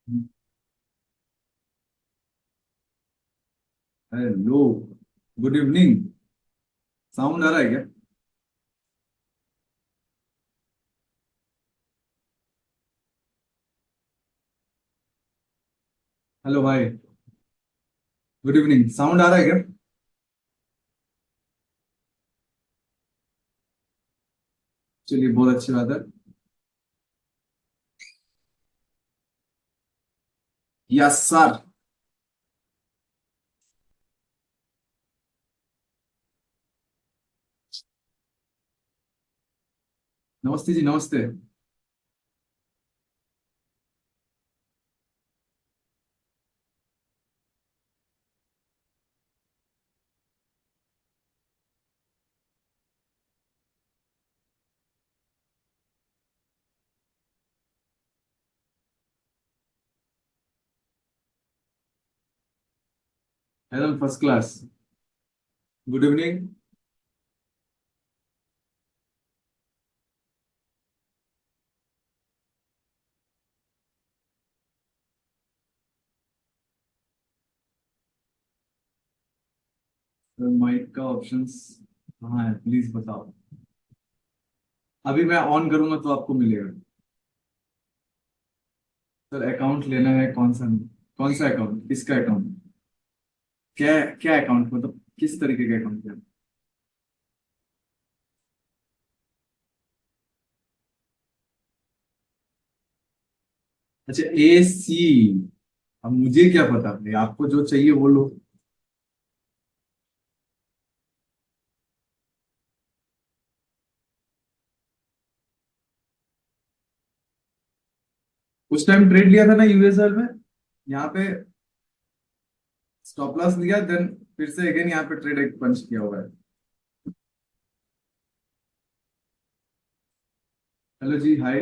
Hello. Good evening. Sound आ रहा है क्या? हेलो भाई। Good evening. साउंड आ रहा है क्या? चलिए, बहुत अच्छी बात है। Yes sir. नमस्ते जी, नमस्ते। एकदम first class. Good evening. Mike का ऑप्शंस कहाँ है, प्लीज बताओ। अभी मैं ऑन करूंगा तो आपको मिलेगा। सर, अकाउंट लेना है कौन सा? कौन सा अकाउंट, किसका अकाउंट? क्या क्या अकाउंट, मतलब किस तरीके का अकाउंट है? अच्छा, ए सी। अब मुझे क्या पता भाई, आपको जो चाहिए वो लो। उस टाइम ट्रेड लिया था ना यूएसएल में, यहाँ पे स्टॉप लॉस लिया, देन फिर से अगेन यहाँ पे ट्रेड एक पंच किया हुआ है। हेलो जी, हाय।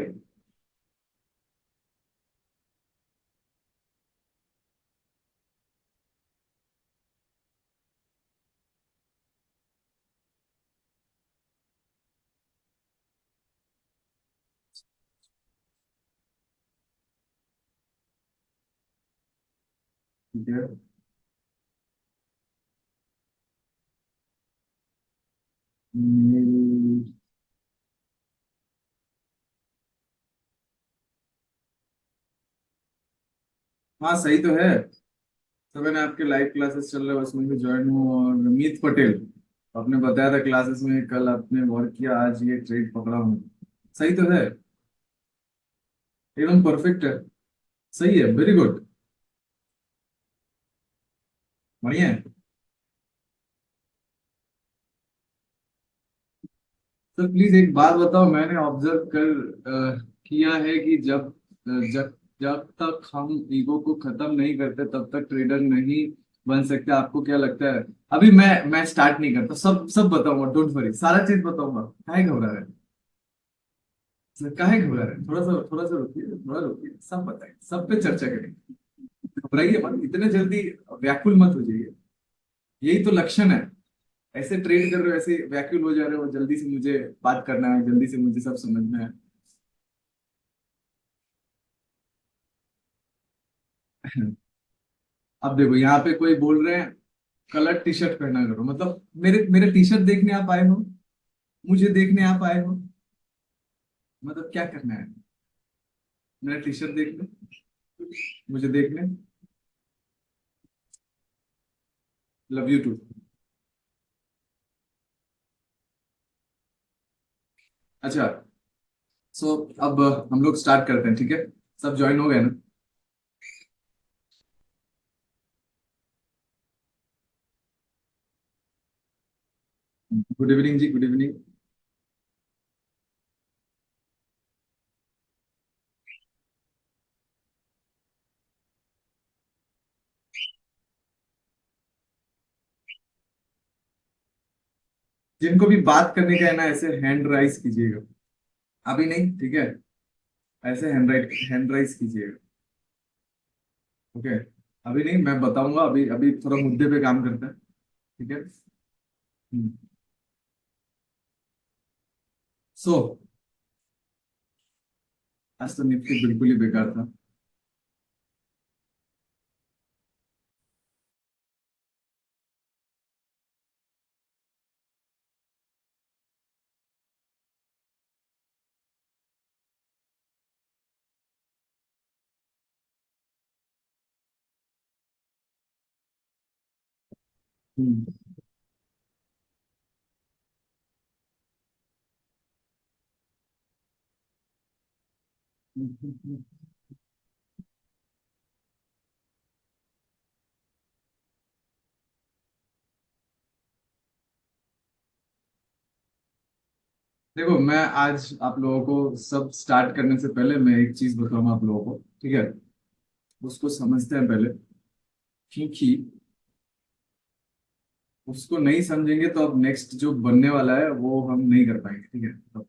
ठीक है। मेरी- हाँ, सही तो है। तो मैंने आपके लाइव क्लासेस चल रहे हैं उसमें भी ज्वाइन हूँ, और मीत पटेल, आपने बताया था क्लासेस में, कल आपने वर्क किया, आज ये ट्रेड पकड़ा हूँ। सही तो है। एकदम परफेक्ट है। सही है, वेरी गुड। बढ़िया है। सर प्लीज एक बात बताओ, मैंने ऑब्जर्व किया है कि जब जब तक हम ईगो को खत्म नहीं करते तब तक ट्रेडर नहीं बन सकते। आपको क्या लगता है? अभी मैं स्टार्ट नहीं करता, सब सब बताऊंगा, डोंट वरी, सारा चीज बताऊंगा। काहे घबरा रहे हैं? काहे घबरा रहे हैं? थोड़ा सा रुकिए, थोड़ा रुकिए, सब बताएंगे, सब पे चर्चा करेंगे। घबराइए मत, इतने जल्दी व्याकुल मत हो जाइए। यही तो लक्षण है। ऐसे ट्रेड कर रहे हो, ऐसे व्याकुल हो जा रहे हो, जल्दी से मुझे बात करना है, जल्दी से मुझे सब समझना है। अब देखो, यहाँ पे कोई बोल रहे हैं कलर टी शर्ट पहना करो, मतलब मेरे मेरे टी शर्ट देखने आप आए हो? मुझे देखने आप आए हो? मतलब क्या करना है? मेरा टी शर्ट देखने, मुझे देखने। Love you too. अच्छा, सो अब हम लोग स्टार्ट करते हैं, ठीक है? सब ज्वाइन हो गए ना? गुड इवनिंग जी, गुड इवनिंग। जिनको भी बात करने का है ना, ऐसे हैंड राइज कीजिएगा। अभी नहीं, ठीक है? ऐसे हैंड राइज कीजिएगा। ओके। अभी नहीं, मैं बताऊंगा, अभी अभी थोड़ा मुद्दे पे काम करते हैं। ठीक है। सो आज तो निफ्टी बिल्कुल ही बेकार था। हम्म। देखो, मैं आज आप लोगों को सब स्टार्ट करने से पहले मैं एक चीज बताऊंगा आप लोगों को, ठीक है? उसको समझते हैं पहले, क्योंकि उसको नहीं समझेंगे तो अब नेक्स्ट जो बनने वाला है वो हम नहीं कर पाएंगे, ठीक है? तो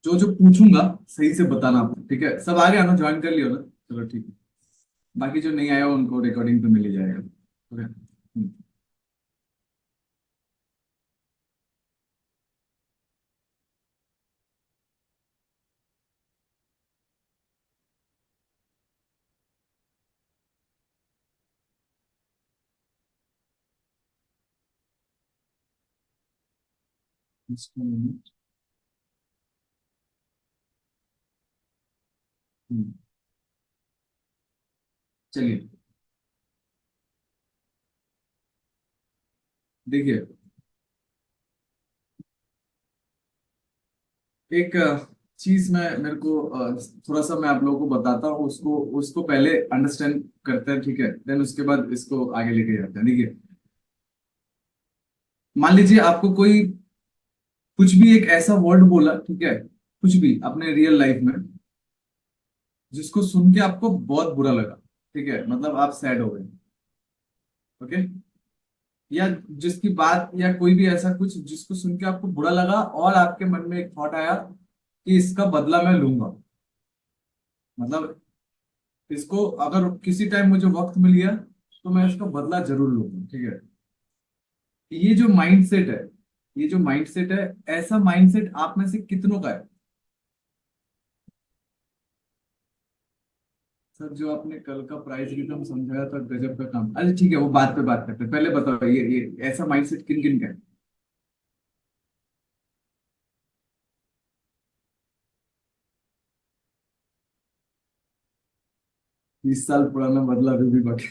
जो जो पूछूंगा सही से बताना आपको, ठीक है? सब आ गया ना, ज्वाइन कर लियो ना? चलो ठीक है। बाकी जो नहीं आया उनको रिकॉर्डिंग पे मिल ही जाएगा, ठीक है? हम्म। हम्म। चलिए, देखिए, एक चीज मैं मेरे को थोड़ा सा मैं आप लोगों को बताता हूँ, उसको उसको पहले अंडरस्टैंड करते हैं, ठीक है? देन उसके बाद इसको आगे लेके जाते हैं, देखिए। मान लीजिए आपको कोई कुछ भी एक ऐसा वर्ड बोला, ठीक है? कुछ भी अपने रियल लाइफ में, जिसको सुन के आपको बहुत बुरा लगा, ठीक है? मतलब आप सैड हो गए, ओके? या जिसकी बात या कोई भी ऐसा कुछ जिसको सुन के आपको बुरा लगा और आपके मन में एक थॉट आया कि इसका बदला मैं लूंगा। मतलब इसको अगर किसी टाइम मुझे वक्त मिल गया तो मैं इसका बदला जरूर लूंगा, ठीक है? ये जो माइंडसेट है, ये जो माइंडसेट है, ऐसा माइंडसेट आप में से कितनों का है? सर, जो आपने कल का प्राइस रिटर्न समझाया था, गजब का काम। अरे ठीक है, वो बात पे बात करते हैं, पहले बताओ ये ऐसा माइंडसेट किन किन का है? 20 साल पुराना बदला अभी भी बाकी।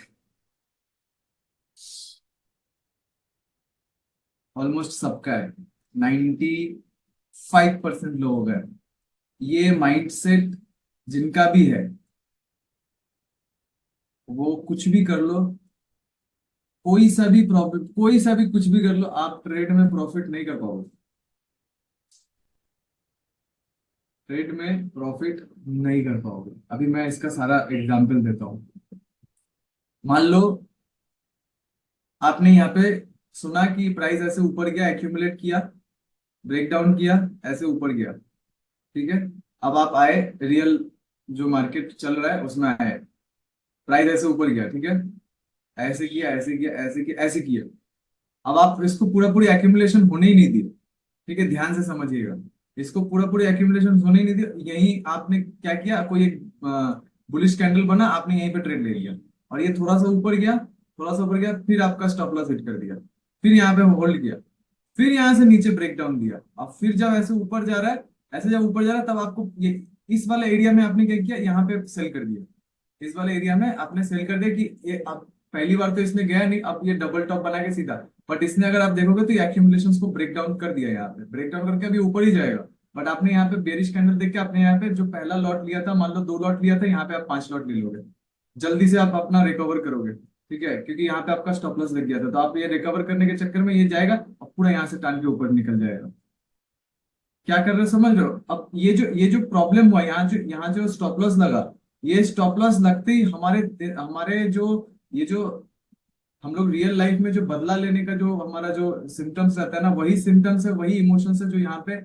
ऑलमोस्ट सबका है। 95% लोगों का है ये माइंडसेट। जिनका भी है, वो कुछ भी कर लो, कोई सा भी प्रॉफिट, कोई सा भी कुछ भी कर लो, आप ट्रेड में प्रॉफिट नहीं कर पाओगे। ट्रेड में प्रॉफिट नहीं कर पाओगे। अभी मैं इसका सारा एग्जांपल देता हूँ। मान लो आपने यहाँ पे सुना कि प्राइस ऐसे ऊपर गया, एक्यूमुलेट किया, ब्रेक डाउन किया, ऐसे ऊपर गया, ठीक है? अब आप आए, रियल जो मार्केट चल रहा है उसमें आए, प्राइस ऐसे ऊपर गया, ठीक है? ऐसे किया, ऐसे किया, ऐसे किया, ऐसे किया। अब आप इसको पूरा पूरी एक्यूमुलेशन होने ही नहीं दिए, ठीक है? ध्यान से समझिएगा। इसको पूरा पूरी एक्यूमुलेशन होने ही नहीं दिया। यही आपने क्या किया, कोई एक बुलिश कैंडल बना, आपने यहीं पे ट्रेड ले लिया, और ये थोड़ा सा ऊपर गया, थोड़ा सा ऊपर गया, फिर आपका स्टॉप लॉस हिट कर दिया, फिर यहाँ पे होल्ड किया, फिर यहाँ से नीचे ब्रेक डाउन दिया। अब फिर जब ऐसे ऊपर जा रहा है, ऐसे जब ऊपर जा रहा है, तब आपको ये इस वाले एरिया में आपने क्या किया, यहाँ पे सेल कर दिया। इस वाले एरिया में आपने सेल कर दिया कि ये अब पहली बार तो इसने गया नहीं, अब ये डबल टॉप बना के सीधा। बट इसने, अगर आप देखोगे तो ये एक्यूमुलेशंस को ब्रेक डाउन कर दिया, यहाँ पे ब्रेक डाउन करके अभी ऊपर ही जाएगा। बट आपने यहाँ पे बेरिश कैंडल देख के आपने यहाँ पे जो पहला लॉट लिया था, मान लो 2 लॉट लिया था, यहाँ पे आप 5 लॉट ले लोगे। जल्दी से आप अपना रिकवर करोगे, ठीक है? क्योंकि यहाँ पे आपका स्टॉप लॉस लग गया था, तो आप ये रिकवर करने के चक्कर में ये जाएगा और पूरा यहाँ से टान के ऊपर निकल जाएगा। क्या कर रहे हो, समझ रहे हो? अब ये जो प्रॉब्लम हुआ, यहाँ जो स्टॉप लॉस लगा, ये स्टॉप लॉस लगते ही हमारे हमारे जो ये जो हम लोग रियल लाइफ में जो बदला लेने का जो हमारा जो सिम्टम्स रहता है ना, वही सिम्टम्स है, वही इमोशंस है जो यहाँ पे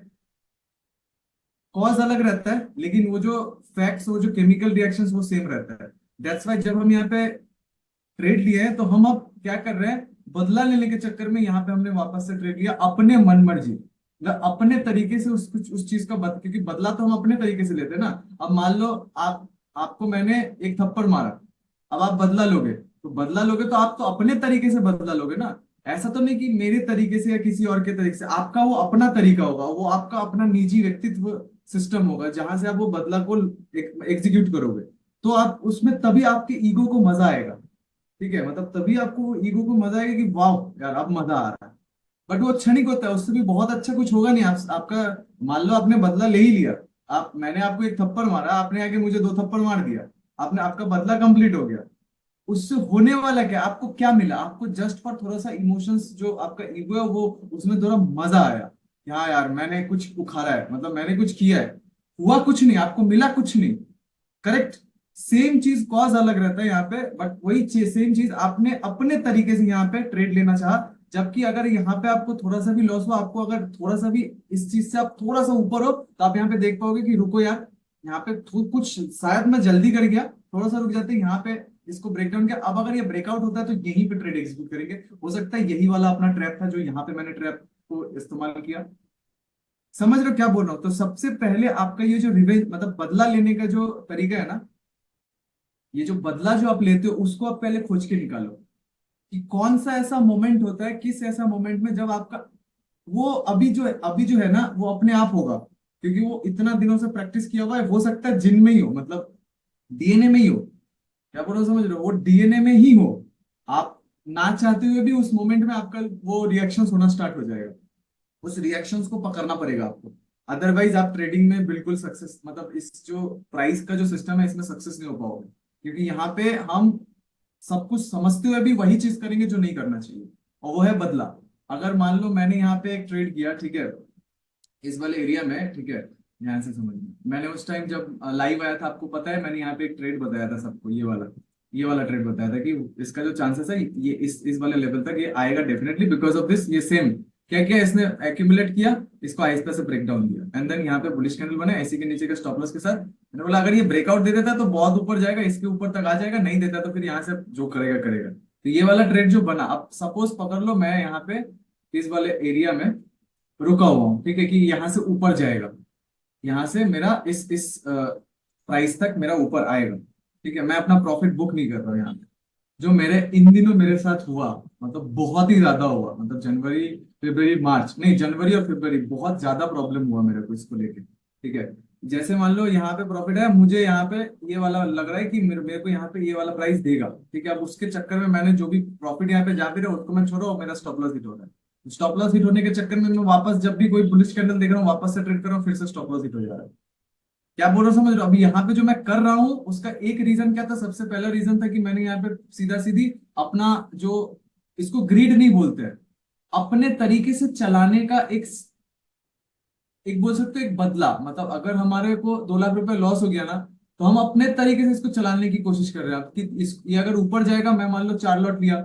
कॉज अलग रहता है, लेकिन वो जो फैक्ट्स, वो जो केमिकल रिएक्शंस वो सेम रहता है। दैट्स वाई जब हम यहाँ पे ट्रेड लिए हैं, तो हम अब क्या कर रहे हैं, बदला लेने के चक्कर में यहाँ पे हमने वापस से ट्रेड लिया अपने मन मर्जी, मतलब अपने तरीके से उस चीज का क्योंकि बदला तो हम अपने तरीके से लेते हैं ना। अब मान लो आपको मैंने एक थप्पड़ मारा, अब आप बदला लोगे, तो बदला लोगे तो आप तो अपने तरीके से बदला लोगे ना। ऐसा तो नहीं कि मेरे तरीके से या किसी और के तरीके से, आपका वो अपना तरीका होगा, वो आपका अपना निजी व्यक्तित्व सिस्टम होगा, जहां से आप वो बदला को एग्जीक्यूट करोगे। तो आप उसमें तभी आपके ईगो को मजा आएगा। ठीक है, मतलब तभी आपको ईगो को मजा आएगा कि वाह यार अब मजा आ रहा है। बट वो क्षणिक होता है, उससे भी बहुत अच्छा कुछ होगा नहीं। आपका मान लो आपने बदला ले ही लिया, आप मैंने आपको एक थप्पड़ मारा, आपने आके मुझे दो थप्पड़ मार दिया, आपने आपका बदला कंप्लीट हो गया। उससे होने वाला क्या, आपको क्या मिला? आपको जस्ट फॉर थोड़ा सा इमोशंस, जो आपका ईगो है वो, उसमें थोड़ा मजा आया कि हाँ यार मैंने कुछ उखाड़ा है, मतलब मैंने कुछ किया है। हुआ कुछ नहीं, आपको मिला कुछ नहीं। करेक्ट। सेम चीज, कॉज अलग रहता है यहाँ पे, बट वही सेम चीज आपने अपने तरीके से यहाँ पे ट्रेड लेना चाहा। जबकि अगर यहाँ पे आपको थोड़ा सा भी लॉस हुआ, आपको अगर थोड़ा सा भी इस चीज से आप थोड़ा सा ऊपर हो, तो आप यहाँ पे देख पाओगे कि रुको यार, यहाँ पे कुछ शायद मैं जल्दी कर गया, थोड़ा सा रुक जाते हैं यहाँ पे, इसको ब्रेक डाउन किया। अब अगर ये ब्रेकआउट होता है तो यहीं पे ट्रेड एग्जीक्यूट करेंगे। हो सकता है यही वाला अपना ट्रैप था जो यहाँ पे मैंने ट्रैप को इस्तेमाल किया। समझ रहे हो क्या बोल रहा हूँ? तो सबसे पहले आपका ये जो रिवेंज, मतलब बदला लेने का जो तरीका है ना, ये जो बदला जो आप लेते हो उसको आप पहले खोज के निकालो कि कौन सा ऐसा मोमेंट होता है, किस ऐसा मोमेंट में जब आपका वो अभी जो है ना वो अपने आप होगा, क्योंकि वो इतना दिनों से प्रैक्टिस किया हुआ है। हो सकता है जिन में ही हो, मतलब डीएनए में ही हो। क्या बोलो, समझ रहे हो? वो डीएनए में ही हो। आप ना चाहते हुए भी उस मोमेंट में आपका वो रिएक्शंस होना स्टार्ट हो जाएगा। उस रिएक्शंस को पकड़ना पड़ेगा आपको। अदरवाइज आप ट्रेडिंग में बिल्कुल सक्सेस, मतलब इस जो प्राइस का जो सिस्टम है इसमें सक्सेस नहीं हो पाओगे, क्योंकि यहाँ पे हम सब कुछ समझते हुए भी वही चीज करेंगे जो नहीं करना चाहिए, और वो है बदला। अगर मान लो मैंने यहाँ पे एक ट्रेड किया, ठीक है, इस वाले एरिया में, ठीक है, ध्यान से समझिए। मैंने उस टाइम जब लाइव आया था, आपको पता है मैंने यहाँ पे एक ट्रेड बताया था सबको, ये वाला ट्रेड बताया था कि इसका जो चांसेस है ये इस वाले लेवल तक ये आएगा डेफिनेटली, बिकॉज ऑफ दिस। ये सेम क्या किया इसने, एक्यूमुलेट किया, इसको आहिस्ता से ब्रेक डाउन किया, एंड देन यहाँ पे बुलिश कैंडल बना ऐसी के नीचे के स्टॉप लॉस के साथ। मैंने बोला अगर ये ब्रेकआउट दे देता तो बहुत ऊपर जाएगा, इसके ऊपर तक आ जाएगा, नहीं देता तो फिर यहाँ से जो करेगा करेगा। तो ये वाला ट्रेड जो बना, अब सपोज पकड़ लो मैं यहाँ पे इस वाले एरिया में रुका हुआ हूँ, ठीक है, कि यहाँ से ऊपर जाएगा, यहाँ से मेरा इस प्राइस तक मेरा ऊपर आएगा। ठीक है, मैं अपना प्रॉफिट बुक नहीं कर रहा हूँ यहाँ पे। जो मेरे इन दिनों मेरे साथ हुआ, मतलब बहुत ही ज्यादा हुआ, मतलब जनवरी फरवरी मार्च नहीं, जनवरी और फरवरी बहुत ज्यादा प्रॉब्लम हुआ मेरे को इसको लेके। ठीक है, जैसे मान लो यहाँ पे प्रॉफिट है, मुझे यहाँ पे ये वाला लग रहा है कि मेरे को यहाँ पे ये वाला प्राइस देगा। ठीक है, अब उसके चक्कर में मैंने जो भी प्रॉफिट यहाँ पे जा भी रहा उसको मैं छोड़ा, और मेरा स्टॉप लॉस हिट हो रहा है। स्टॉप लॉस हिट होने के चक्कर में मैं वापस जब भी कोई बुलिश कैंडल देख रहा हूँ वापस से ट्रेड कर रहा हूँ, फिर से स्टॉप लॉस हिट हो जा रहा है। क्या बोल रहा हूँ, समझ रहे हो? अभी यहाँ पे जो मैं कर रहा हूँ उसका एक रीजन क्या था, सबसे पहला रीजन था कि मैंने यहाँ पे सीधा सीधी अपना जो, इसको ग्रीड नहीं बोलते हैं, अपने तरीके से चलाने का एक बोल सकते हो एक बदला। मतलब अगर हमारे को 2 लाख रुपए लॉस हो गया ना, तो हम अपने तरीके से इसको चलाने की कोशिश कर रहे हैं। कि ये अगर ऊपर जाएगा, मैं मान लो 4 लॉट लिया,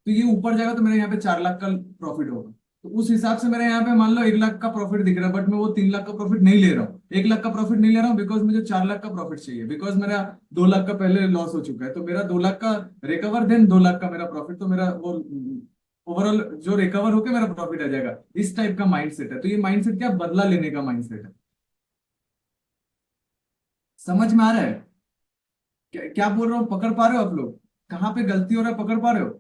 तो ये ऊपर जाएगा तो मेरे यहाँ पे 4 लाख का प्रॉफिट होगा। तो उस हिसाब से मेरे यहाँ पे मान लो 1 लाख का प्रॉफिट दिख रहा है, बट मैं वो 3 लाख का प्रॉफिट नहीं ले रहा हूँ, 1 लाख का प्रॉफिट नहीं ले रहा हूँ, बिकॉज मुझे 4 लाख का प्रॉफिट चाहिए, बिकॉज मेरा 2 लाख का पहले लॉस हो चुका है। तो मेरा 2 लाख का रिकवर, देन 2 लाख का मेरा प्रॉफिट, तो मेरा वो ओवरऑल जो रिकवर होकर मेरा प्रॉफिट आ जाएगा। इस टाइप का माइंडसेट है। तो ये माइंडसेट क्या, बदला लेने का माइंडसेट है। समझ में आ रहा है क्या बोल रहा हूँ? पकड़ पा रहे हो आप लोग? कहाँ पे गलती हो रहा है, पकड़ पा रहे हो?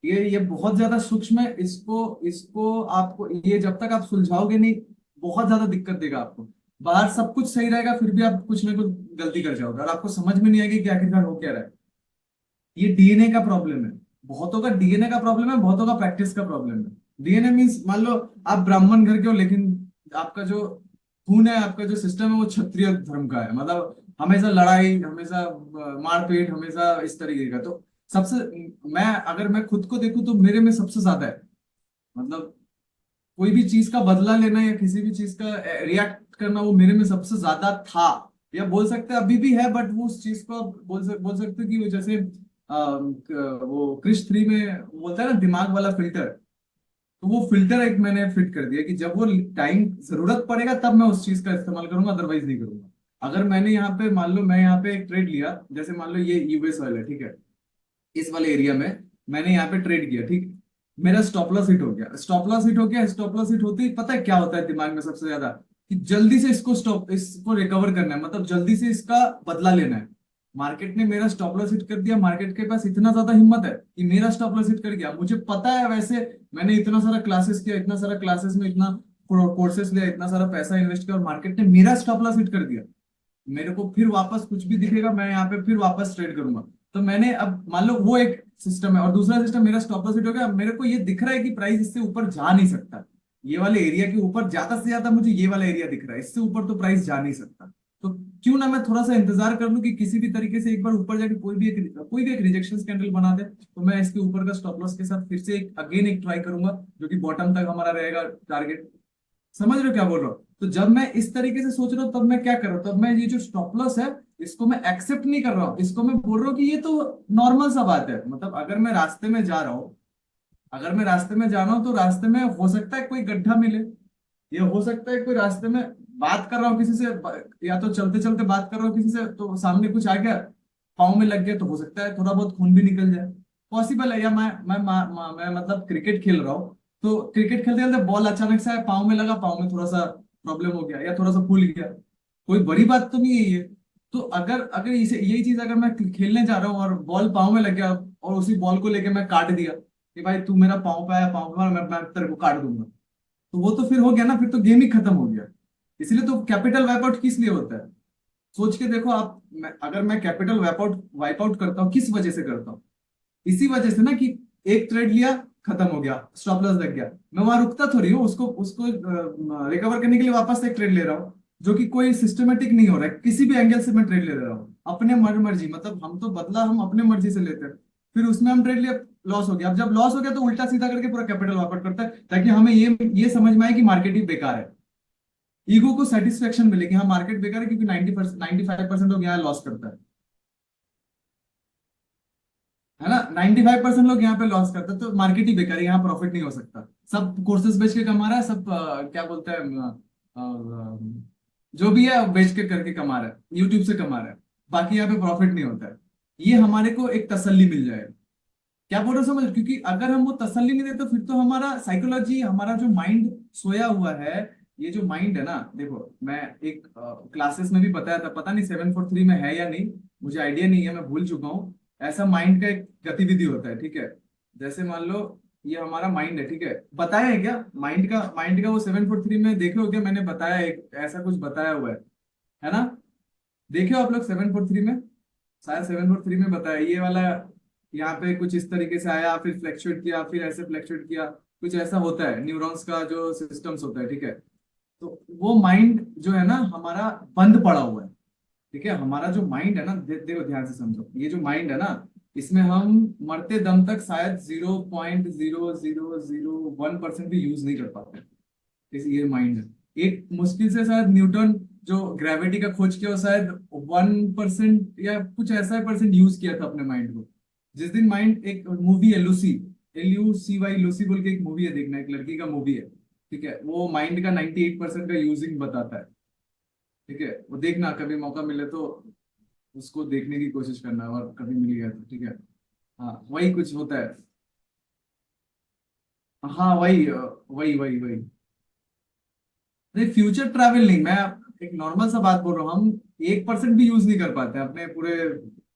ये बहुत ज्यादा सूक्ष्म है। इसको इसको आपको, ये जब तक आप सुलझाओगे नहीं, बहुत ज्यादा दिक्कत देगा आपको। बाहर सब कुछ सही रहेगा, फिर भी आप कुछ ना कुछ गलती कर जाओगे और आपको समझ में नहीं आएगी कि आखिरकार हो क्या रहा है। ये डीएनए का प्रॉब्लम है। बहुतों का डीएनए का प्रॉब्लम है, बहुतों का प्रैक्टिस का प्रॉब्लम है। डीएनए मीन्स, मान लो आप ब्राह्मण घर के हो, लेकिन आपका जो खून है, आपका जो सिस्टम है वो क्षत्रिय धर्म का है, मतलब हमेशा लड़ाई, हमेशा मारपीट, हमेशा इस तरीके का। तो सबसे, मैं अगर मैं खुद को देखूं तो मेरे में सबसे ज्यादा है, मतलब कोई भी चीज का बदला लेना या किसी भी चीज का रिएक्ट करना, वो मेरे में सबसे ज्यादा था। या बोल सकते हैं अभी भी है, बट वो उस चीज को आप बोल सकते हैं कि वो जैसे वो क्रिश 3 में बोलता है ना, दिमाग वाला फिल्टर। तो वो फिल्टर एक मैंने फिट कर दिया कि जब वो टाइम जरूरत पड़ेगा तब मैं उस चीज का इस्तेमाल करूंगा, अदरवाइज नहीं करूंगा। अगर मैंने यहाँ पे मान लो, मैं यहाँ पे एक ट्रेड लिया, जैसे मान लो ये यूएस ऑयल है, ठीक है, इस वाले एरिया में मैंने यहाँ पे ट्रेड किया, ठीक, मेरा स्टॉप लॉस हिट हो गया। स्टॉप लॉस हिट हो गया, स्टॉप लॉस हिट होते ही पता है क्या होता है दिमाग में सबसे ज्यादा, कि जल्दी से इसको रिकवर करना है, मतलब जल्दी से इसका बदला लेना है। मार्केट ने मेरा स्टॉप लॉस हिट कर दिया, मार्केट के पास इतना ज्यादा हिम्मत है कि मेरा स्टॉप लॉस हिट कर गया। मुझे पता है, वैसे मैंने इतना सारा क्लासेस किया, इतना सारा क्लासेस में इतना कोर्सेस लिया, इतना सारा पैसा इन्वेस्ट किया, और मार्केट ने मेरा स्टॉप लॉस हिट कर दिया। मेरे को फिर वापस कुछ भी दिखेगा, मैं यहाँ पे फिर वापस ट्रेड करूंगा। तो मैंने अब मान लो वो एक सिस्टम है, और दूसरा सिस्टम मेरा स्टॉप लॉस हिट हो गया, मेरे को ये दिख रहा है कि प्राइस इससे ऊपर जा नहीं सकता, ये वाले एरिया के ऊपर ज्यादा से ज्यादा मुझे ये वाला एरिया दिख रहा है, इससे ऊपर तो प्राइस जा नहीं सकता। तो क्यों ना मैं थोड़ा सा इंतजार कर लूं कि किसी भी तरीके से एक बार ऊपर जाके कोई भी एक रिजेक्शन कैंडल बना दे, तो मैं इसके ऊपर का स्टॉप लॉस के साथ फिर से एक अगेन एक ट्राई करूंगा, जो कि बॉटम तक हमारा रहेगा टारगेट। समझ रहे हो क्या बोल रहा हूँ? तो जब मैं इस तरीके से सोच रहा हूँ तब मैं क्या कर रहा हूँ, तब मैं ये जो स्टॉप लॉस है इसको मैं एक्सेप्ट नहीं कर रहा हूँ, इसको मैं बोल रहा हूँ कि ये तो नॉर्मल सा बात है। मतलब अगर मैं रास्ते में जा रहा हूँ, अगर मैं रास्ते में जा रहा हूँ तो रास्ते में हो सकता है कोई गड्ढा मिले, ये हो सकता है कोई रास्ते में बात कर रहा हूँ किसी से, या तो चलते चलते बात कर रहा हूँ किसी से तो सामने कुछ आ गया, पाँव में लग गया, तो हो सकता है थोड़ा बहुत खून भी निकल जाए, पॉसिबल है। या मैं मतलब क्रिकेट खेल रहा हूँ, तो क्रिकेट खेलते खेलते बॉल अचानक से पाँव में लगा, पाँव में थोड़ा सा प्रॉब्लम हो गया या थोड़ा सा फूल गया, कोई बड़ी बात तो नहीं है ये। तो अगर अगर इसे यही चीज अगर मैं खेलने जा रहा हूँ और बॉल पाँव में लग गया, और उसी बॉल को लेके मैं काट दिया कि भाई तू मेरा पाँव पे आया, पाँव पे मैं तेरे को काट दूंगा, तो वो तो फिर हो गया ना, फिर तो गेम ही खत्म हो गया। इसलिए तो कैपिटल वाइप आउट किस लिए होता है, सोच के देखो आप। अगर मैं कैपिटल वाइप आउट करता हूँ किस वजह से करता हूँ, इसी वजह से ना कि एक ट्रेड लिया, खत्म हो गया, स्टॉप लॉस लग गया, मैं वहां रुकता थोड़ी हूँ, उसको उसको रिकवर करने के लिए वापस से एक ट्रेड ले रहा हूँ, जो कि कोई सिस्टमेटिक नहीं हो रहा है, किसी भी एंगल से मैं ट्रेड ले रहा हूँ अपने मर्जी, मतलब हम तो बदला हम अपने मर्जी से लेते हैं, फिर उसमें हम ट्रेड लिया, लॉस हो गया। अब जब लॉस हो गया तो उल्टा सीधा करके पूरा कैपिटल वापस करता है, ताकि हमें ये समझ में आए कि मार्केट ही बेकार है, ईगो को सेटिस्फेक्शन मिले कि हाँ मार्केट बेकार है, क्योंकि 95% लोग यहाँ लॉस करता है ना, 95% लोग यहाँ पे लॉस करते हैं, तो मार्केट ही बेकार है, यहाँ प्रॉफिट नहीं हो सकता। सब कोर्सेज बेच के कमा रहा है, सब क्या बोलते हैं जो भी है बेच के करके कमा रहा है, यूट्यूब से कमा रहा है, बाकी यहाँ पे प्रॉफिट नहीं होता है। ये हमारे को एक तसल्ली मिल जाए, क्या बोल रहे हो समझ, क्योंकि अगर हम वो तसल्ली नहीं देते तो फिर तो हमारा साइकोलॉजी, हमारा जो माइंड सोया हुआ है, ये जो माइंड है ना, देखो मैं एक क्लासेस में भी बताया था, पता नहीं 743 में है या नहीं, मुझे आइडिया नहीं है, मैं भूल चुका हूँ। ऐसा माइंड का एक गतिविधि होता है, ठीक है। जैसे मान लो ये हमारा माइंड है, ठीक है, बताया है क्या माइंड का वो 743 में देखे हो क्या, मैंने बताया एक ऐसा कुछ बताया हुआ है ना, देखे हो आप लोग 743 में, शायद 743 में बताया ये वाला, यहाँ पे कुछ इस तरीके से आया, फिर फ्लैक्चुएट किया, फिर ऐसे फ्लैक्चुएट किया, कुछ ऐसा होता है, न्यूरॉन्स का जो सिस्टम्स होता है, ठीक है। तो वो माइंड जो है ना हमारा बंद पड़ा हुआ है, ठीक है। हमारा जो माइंड है ना, देखो ध्यान से समझो, ये जो माइंड है ना, इसमें हम मरते दम तक शायद 0.0001% भी यूज नहीं कर पाते, इस ये माइंड है। एक मुश्किल से शायद न्यूटन जो ग्रेविटी का खोज किया, वो शायद 1% या कुछ ऐसा परसेंट यूज किया था अपने माइंड को। जिस दिन माइंड, एक मूवी है लूसी, LUCY, लूसी बोल के एक मूवी है, देखना, एक लड़की का मूवी है, ठीक है, वो माइंड का 98% का यूजिंग बताता है, ठीक है। वो देखना कभी मौका मिले तो उसको देखने की कोशिश करना, और कभी मिल गया तो, ठीक है। हाँ वही कुछ होता है, हाँ वही वही वही वही। नहीं फ्यूचर ट्रैवल नहीं, मैं एक नॉर्मल सा बात बोल रहा हूँ, हम 1% भी यूज नहीं कर पाते हैं अपने पूरे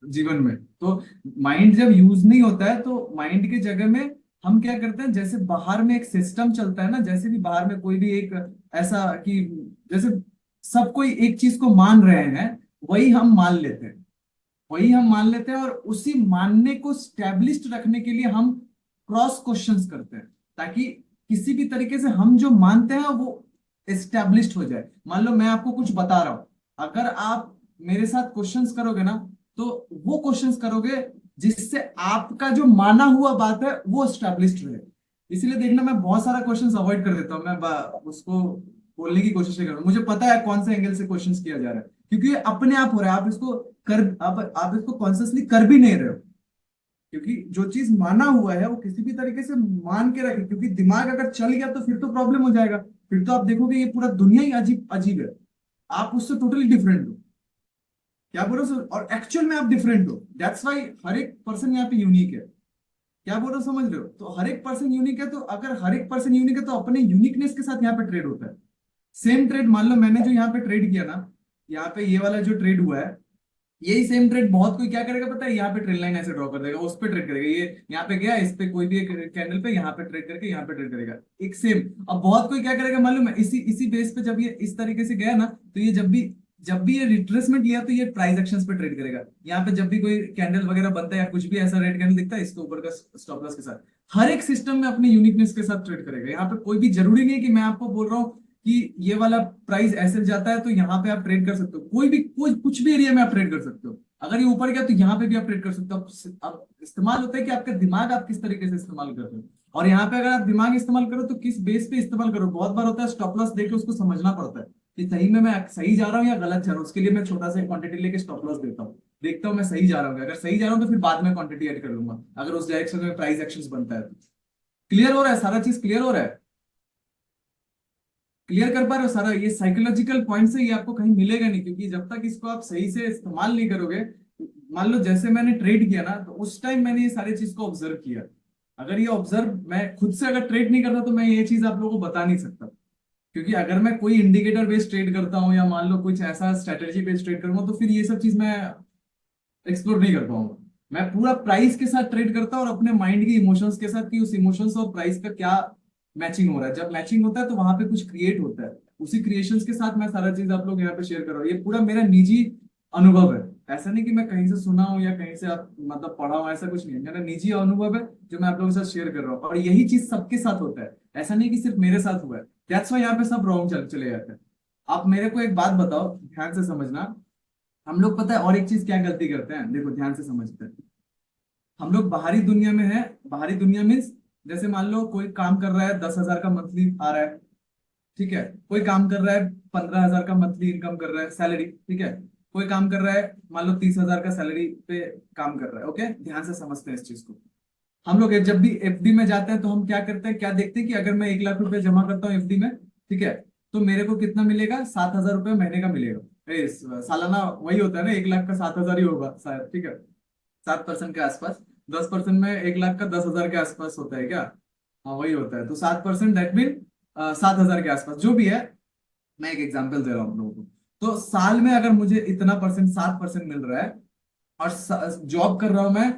जीवन में। तो माइंड जब यूज नहीं होता है तो माइंड की जगह में हम क्या करते हैं, जैसे बाहर में एक सिस्टम चलता है ना, जैसे भी बाहर में कोई भी एक ऐसा कि जैसे सब कोई एक चीज को मान रहे हैं, वही हम मान लेते हैं, वही हम मान लेते हैं, और उसी मानने को स्टैब्लिश्ड रखने के लिए हम क्रॉस क्वेश्चंस करते हैं, ताकि किसी भी तरीके से हम जो मानते हैं वो एस्टैब्लिश्ड हो जाए। मान लो मैं आपको कुछ बता रहा हूं, अगर आप मेरे साथ क्वेश्चंस करोगे ना, तो वो क्वेश्चंस करोगे जिससे आपका जो माना हुआ बात है वो एस्टैब्लिश्ड रहे। इसलिए देखना मैं बहुत सारा क्वेश्चंस अवॉइड कर देता हूँ, मैं उसको बोलने की कोशिश नहीं करता, मुझे पता है कौन से एंगल से क्वेश्चंस किया जा रहा है, क्योंकि ये अपने आप हो रहा है, आप इसको आप इसको कॉन्शियसली कर भी नहीं रहे हो, क्योंकि जो चीज माना हुआ है वो किसी भी तरीके से मान के रखे, क्योंकि दिमाग अगर चल गया तो फिर तो प्रॉब्लम हो जाएगा, फिर तो आप देखोगे ये पूरा दुनिया ही अजीब अजीब है, आप उससे टोटली डिफरेंट हो। क्या बोल रहे हो और एक्चुअल में आप डिफरेंट हो, दैट्स वाई हर एक पर्सन यहाँ पे यूनिक है। क्या बोल रहे हो समझ रहे हो, तो हर एक पर्सन यूनिक है, तो अगर हर एक पर्सन यूनिक है तो अपने यूनिकनेस के साथ यहाँ पे ट्रेड होता है। सेम ट्रेड मान लो मैंने जो यहाँ पे ट्रेड किया ना, यहाँ पे ये वाला जो ट्रेड हुआ है, यही सेम ट्रेड बहुत कोई क्या करेगा पता है, यहाँ पे ट्रेड लाइन ऐसे ड्रॉ कर देगा, उस पे ट्रेड करेगा, ये यहाँ पे गया, इस पे कोई भी एक कैंडल पे यहाँ पे ट्रेड करके यहाँ पे ट्रेड करेगा, एक सेम। अब बहुत कोई क्या करेगा मालूम है, इसी इसी बेस पे जब ये इस तरीके से गया ना, तो ये जब भी जब भी ये रिट्रेसमेंट लिया तो ये प्राइस एक्शंस पे ट्रेड करेगा। यहाँ पे जब भी कोई कैंडल वगैरह बनता है या कुछ भी ऐसा रेड कैंडल दिखता है, इसके ऊपर का स्टॉप लॉस के साथ हर एक सिस्टम में अपनी यूनिकनेस के साथ ट्रेड करेगा। यहाँ पे कोई भी जरूरी नहीं है कि मैं आपको बोल रहा हूँ कि ये वाला प्राइस ऐसे जाता है तो यहाँ पे आप ट्रेड कर सकते हो। कोई भी कोई कुछ भी एरिया में आप ट्रेड कर सकते हो। अगर ये ऊपर गया तो यहाँ पे भी आप ट्रेड कर सकते हो। अब इस्तेमाल होता है कि आपका दिमाग आप किस तरीके से इस्तेमाल कर रहे हो। और यहाँ पे अगर आप दिमाग इस्तेमाल करो तो किस बेस पे इस्तेमाल करो। बहुत बार होता है स्टॉप लॉस देके उसको समझना पड़ता है कि सही में मैं सही जा रहा हूँ या गलत जा रहा हूँ। उसके लिए मैं छोटा सा क्वांटिटी लेके स्टॉप लॉस देता हूँ, देखता हूँ मैं सही जा रहा हूँ। अगर सही जा रहा हूँ तो फिर बाद में क्वांटिटी ऐड कर लूंगा अगर उस डायरेक्शन में प्राइस एक्शन बनता है तो। क्लियर हो रहा है सारा चीज, क्लियर हो रहा है? क्लियर कर पा रहे हो सारा? ये साइकोलॉजिकल पॉइंट से ये आपको कहीं मिलेगा नहीं, क्योंकि जब तक इसको आप सही से इस्तेमाल नहीं करोगे। मान लो जैसे मैंने ट्रेड किया ना, तो उस टाइम मैंने ये सारी चीज को ऑब्जर्व किया। अगर ये ऑब्जर्व मैं खुद से अगर ट्रेड नहीं करता तो मैं ये चीज आप लोगों को बता नहीं सकता। क्योंकि अगर मैं कोई इंडिकेटर बेस्ड ट्रेड करता हूँ या मान लो कुछ ऐसा स्ट्रेटेजी बेस्ड ट्रेड करूंगा तो फिर ये सब चीज मैं एक्सप्लोर नहीं कर पाऊंगा। मैं पूरा प्राइस के साथ ट्रेड करता हूँ और अपने माइंड के इमोशंस के साथ कि उस इमोशंस और प्राइस का क्या मैचिंग हो रहा है। जब मैचिंग होता है तो वहां पे कुछ क्रिएट होता है। उसी क्रिएशंस के साथ मैं सारा चीज आप लोग यहाँ पे शेयर कर रहा हूँ। ये पूरा मेरा निजी अनुभव है। ऐसा नहीं कि मैं कहीं से सुना हूँ या कहीं से आप मतलब पढ़ा हूँ, ऐसा कुछ नहीं है। मेरा निजी अनुभव है जो मैं आप लोगों के साथ शेयर कर रहा हूँ। और यही चीज सबके साथ होता है, ऐसा नहीं कि सिर्फ मेरे साथ हुआ है। दैट्स व्हाई यहाँ पे सब रॉन्ग चले जाते हैं। आप मेरे को एक बात बताओ, ध्यान से समझना। हम लोग पता है और एक चीज क्या गलती करते हैं, देखो ध्यान से समझते हैं। हम लोग बाहरी दुनिया में है। बाहरी दुनिया मीन्स जैसे मान लो कोई काम कर रहा है 10,000 का मंथली आ रहा है, ठीक है। कोई काम कर रहा है 15,000 का मंथली इनकम कर रहा है सैलरी, ठीक है। कोई काम कर रहा है मान लो 30,000 का सैलरी पे काम कर रहा है। ओके, ध्यान से समझते हैं इस चीज को। हम लोग जब भी एफडी में जाते हैं तो हम क्या करते हैं, क्या देखते हैं कि अगर मैं 1 लाख रुपए जमा करता हूँ एफडी में, ठीक है, तो मेरे को कितना मिलेगा? 7,000 रुपये महीने का मिलेगा। सालाना वही होता है ना, 1 लाख का 7,000 ही होगा शायद, ठीक है। 7% के आसपास। 10% में 1 लाख का 10,000 के आसपास होता है क्या? हाँ वही होता है। तो 7% दैट मीन 7,000 के आसपास जो भी है। मैं एक एग्जांपल दे रहा हूँ आप लोगों को। तो साल में अगर मुझे इतना परसेंट 7% मिल रहा है और जॉब कर रहा हूं मैं।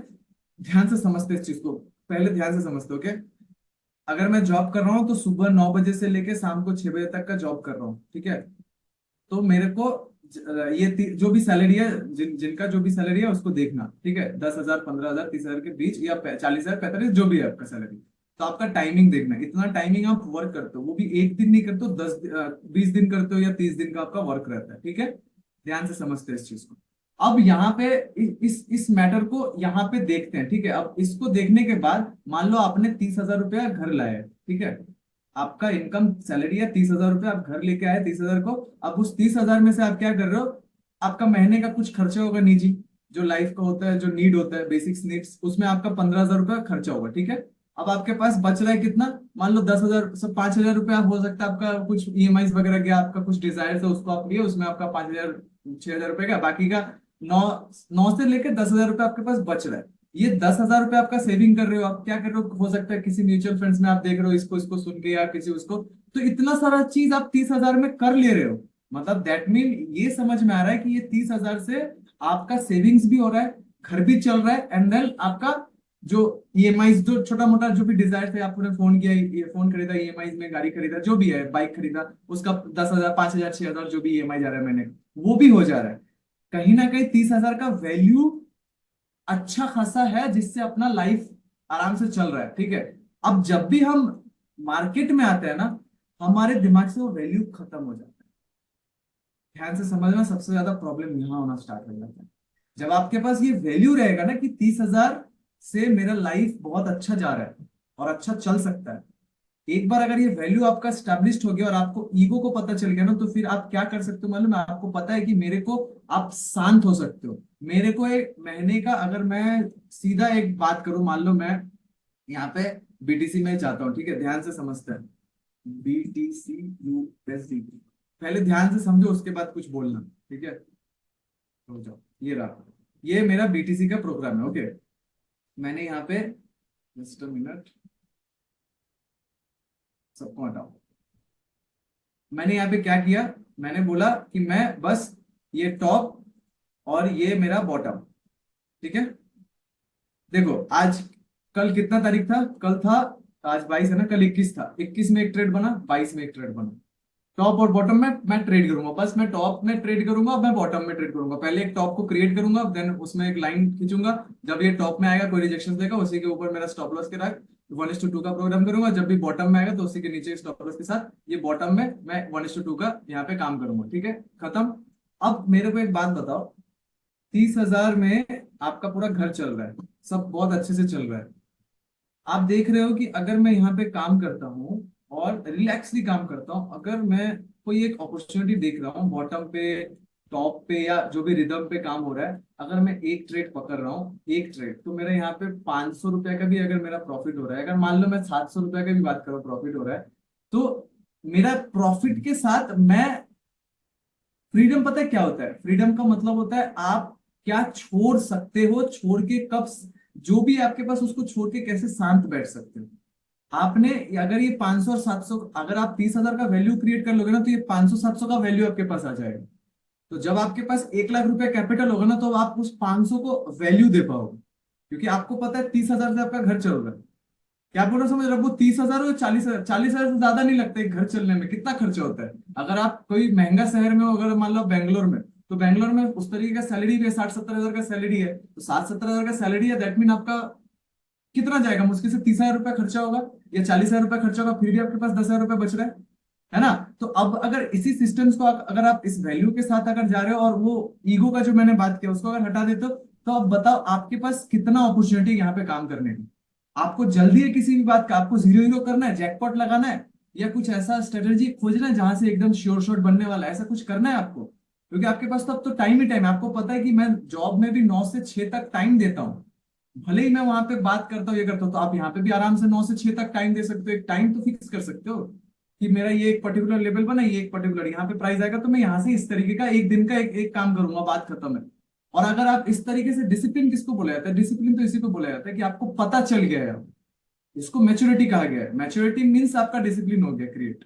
ध्यान से समझते इस चीज को, पहले ध्यान से समझते, ओके। अगर मैं जॉब कर रहा हूँ तो सुबह 9 बजे से लेके शाम को 6 बजे तक का जॉब कर रहा हूँ, ठीक है। तो मेरे को जो भी सैलरी है, जिनका जो भी सैलरी है उसको देखना, ठीक है। 10,000, 15,000, 30,000 के बीच या 40,000, 45, जो भी है आपका सैलरी। तो आपका टाइमिंग देखना, इतना टाइमिंग आप वर्क करते हो, वो भी एक दिन नहीं करते हो, 20 दिन करते हो या 30 दिन का आपका वर्क रहता है, ठीक है। ध्यान से समझते हैं इस चीज को। अब यहाँ पे इस मैटर को यहाँ पे देखते हैं, ठीक है। अब इसको देखने के बाद मान लो आपने 30,000 रुपया घर लाया, ठीक है। आपका इनकम सैलरी है 30,000 रुपये, आप घर लेके आए 30,000 को। अब उस 30,000 में से आप क्या कर रहे हो? आपका महीने का कुछ खर्चा होगा निजी, जो लाइफ का होता है, जो नीड होता है, बेसिक्स नीड्स, उसमें आपका 15,000 रुपया खर्चा होगा, ठीक है। अब आपके पास बच रहा है कितना? मान लो 10,000 सब 5,000 रुपया हो सकता है आपका कुछ ईएमआई वगैरह गया, आपका कुछ डिजायर है उसको आप लिए, उसमें आपका 5,000, 6,000 रुपये का, बाकी का 9 से लेकर 10,000 रुपया आपके पास बच रहा है। ये 10,000 रुपये आपका सेविंग कर रहे हो, आप क्या कर रहे हो सकता है किसी म्यूचुअल फंड्स में आप देख रहे हो, इसको इसको सुन के या किसी उसको। तो इतना सारा चीज आप 30,000 में कर ले रहे हो। मतलब दैट मीन ये समझ में आ रहा है कि ये 30,000 से आपका सेविंग्स भी हो रहा है, घर भी चल रहा है, एंड देन आपका जो ईएमआई, जो छोटा मोटा जो भी डिजायर थे, आपने फोन किया, ये फोन खरीदा ईएमआई में, गाड़ी खरीदा, जो भी है, बाइक खरीदा, उसका 10,000, 5,000, 6,000 जो भी ईएमआई जा रहा है महीने का, वो भी हो जा रहा है। कहीं ना कहीं 30,000 का वैल्यू अच्छा खासा है जिससे अपना लाइफ आराम से चल रहा है, ठीक है। अब जब भी हम मार्केट में आते हैं ना, हमारे दिमाग से वो वैल्यू खत्म हो जाता है। ध्यान से समझना, सबसे ज्यादा प्रॉब्लम यहाँ होना स्टार्ट हो जाता है। जब आपके पास ये वैल्यू रहेगा ना कि 30,000 से मेरा लाइफ बहुत अच्छा जा रहा है और अच्छा चल सकता है। एक बार अगर ये वैल्यू आपका स्टैब्लिश्ड हो गया और आपको ईगो को पता चल गया ना, तो फिर आप क्या कर सकते हो मालूम है? आपको पता है कि मेरे को, आप शांत हो सकते हो। मेरे को एक महीने का, अगर मैं सीधा एक बात करूं, मान लो मैं यहाँ पे बीटीसी में चाहता हूँ, ठीक है। ध्यान से समझते हैं, बीटीसी यूएसडी। पहले ध्यान से समझो, उसके बाद कुछ बोलना, ठीक है। हो जाओ, ये रहा, ये मेरा बीटीसी का प्रोग्राम है, ओके। मैंने यहाँ पे, जस्ट अ मिनट, सबको हटाओ। मैंने यहाँ पे क्या किया? मैंने बोला कि मैं बस ये टॉप और ये मेरा बॉटम, ठीक है। देखो आज, कल कितना तारीख था? कल था, आज 22 है ना, कल 21 था। 21 में एक ट्रेड बना, 22 में एक ट्रेड बना। टॉप और बॉटम में मैं ट्रेड करूंगा, बस मैं टॉप में ट्रेड करूंगा, मैं बॉटम में ट्रेड करूंगा। पहले एक टॉप को क्रिएट करूंगा, देन उसमें एक लाइन खींचूंगा, जब ये टॉप में आएगा कोई रिजेक्शन देगा उसी के ऊपर मेरा स्टॉप लॉस के रख 1:2 का प्रोग्राम करूंगा। जब भी बॉटम में आएगा तो उसी के नीचे स्टॉप लॉस के साथ ये बॉटम में मैं 1:2 का यहाँ पे काम करूंगा। ठीक है, खत्म। अब मेरे को एक बात बताओ, 30,000 में आपका पूरा घर चल रहा है, सब बहुत अच्छे से चल रहा है। आप देख रहे हो कि अगर मैं यहाँ पे काम करता हूँ और रिलैक्सली काम करता हूँ, अगर मैं कोई एक अपॉर्चुनिटी देख रहा हूँ बॉटम पे, टॉप पे, या जो भी रिदम पे काम हो रहा है, अगर मैं एक ट्रेड पकड़ रहा हूँ, एक ट्रेड, तो मेरा यहाँ पे 500 रुपए का भी अगर मेरा प्रॉफिट हो रहा है, अगर मान लो मैं 700 रुपए का भी बात करूँ प्रॉफिट हो रहा है, तो मेरा प्रॉफिट के साथ मैं फ्रीडम, पता है क्या होता है? फ्रीडम का मतलब होता है आप क्या छोड़ सकते हो, छोड़ के कब, जो भी आपके पास उसको छोड़ के कैसे शांत बैठ सकते हो। आपने अगर ये 500 और 700, अगर आप 30,000 का वैल्यू क्रिएट कर लोगे ना, तो ये 500-700 का वैल्यू आपके पास आ जाएगा। तो जब आपके पास 1 लाख रुपए कैपिटल होगा ना, तो आप उस 500 को वैल्यू दे पाओगे, क्योंकि आपको पता है 30,000 से आपका घर चल रहा है। क्या बोल रहा हूं समझ रहे हो? वो 30,000 हो 40,000, 40,000 से ज्यादा नहीं लगता एक घर चलने में। कितना खर्चा होता है? अगर आप कोई महंगा शहर में हो, अगर मान लो बेंगलोर में, तो बेंगलोर में उस तरीके का सैलरी भी है, 60-70 हजार का सैलरी है, तो 60-70 हजार का सैलरी है, दैट मीन आपका कितना जाएगा? मुश्किल से 30,000 रुपया खर्चा होगा या 40,000 रुपया खर्चा होगा, फिर भी आपके पास 10,000 रुपया बच रहा है ना? तो अब अगर इसी सिस्टम्स को अगर आप इस वैल्यू के साथ अगर जा रहे हो, और वो ईगो का जो मैंने बात किया उसको अगर हटा देते हो, तो अब बताओ आपके पास कितना अपॉर्चुनिटी यहाँ पे काम करने की। आपको जल्दी है किसी भी बात का? आपको जीरो हीरो करना है, जैकपॉट लगाना है, या कुछ ऐसा स्ट्रेटेजी खोजना है जहां से एकदम श्योर शॉट बनने वाला है, ऐसा कुछ करना है आपको? क्योंकि आपके पास तो अब तो टाइम ही टाइम है। आपको पता है कि मैं जॉब में भी 9 से 6 तक टाइम देता हूँ, भले ही मैं वहां पे बात करता हूँ ये करता हूँ, तो आप यहाँ पे भी आराम से 9 से 6 तक टाइम दे सकते हो। एक टाइम तो फिक्स कर सकते हो कि मेरा ये एक पर्टिकुलर लेवल बना, ये एक पर्टिकुलर यहाँ पे प्राइस आएगा, तो मैं यहाँ से इस तरीके का एक दिन का एक काम करूंगा, बात खत्म है। और अगर आप इस तरीके से, डिसिप्लिन किसको बोला जाता है? डिसिप्लिन तो इसी को बोला जाता है कि आपको पता चल गया है। इसको मैच्योरिटी कहा गया है। मैच्योरिटी मीन्स आपका डिसिप्लिन हो गया क्रिएट।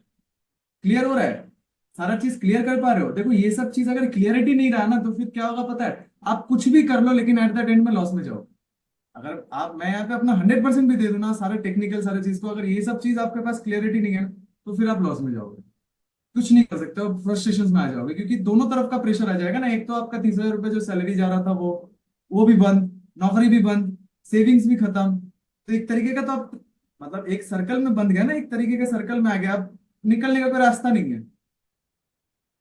क्लियर हो रहा है? सारा चीज क्लियर कर पा रहे हो? देखो ये सब चीज अगर क्लियरिटी नहीं रहा ना, तो फिर क्या होगा पता है? आप कुछ भी कर लो लेकिन एट द एंड में लॉस में जाओ। अगर आप, मैं यहाँ पे अपना 100% भी दे दूं ना, सारे टेक्निकल सारे चीज को, अगर ये सब चीज आपके पास क्लियरिटी नहीं है, तो फिर आप लॉस में जाओगे, कुछ नहीं कर सकते हो, फ्रस्ट्रेशन में आ जाओगे, क्योंकि दोनों तरफ का प्रेशर आ जाएगा ना। एक तो आपका 30,000 रुपये जो सैलरी जा रहा था वो भी बंद, नौकरी भी बंद, सेविंग्स भी खत्म। तो एक तरीके का तो आप, मतलब एक सर्कल में बंद गया ना, एक तरीके के सर्कल में आ गया। अब निकलने का कोई रास्ता नहीं है।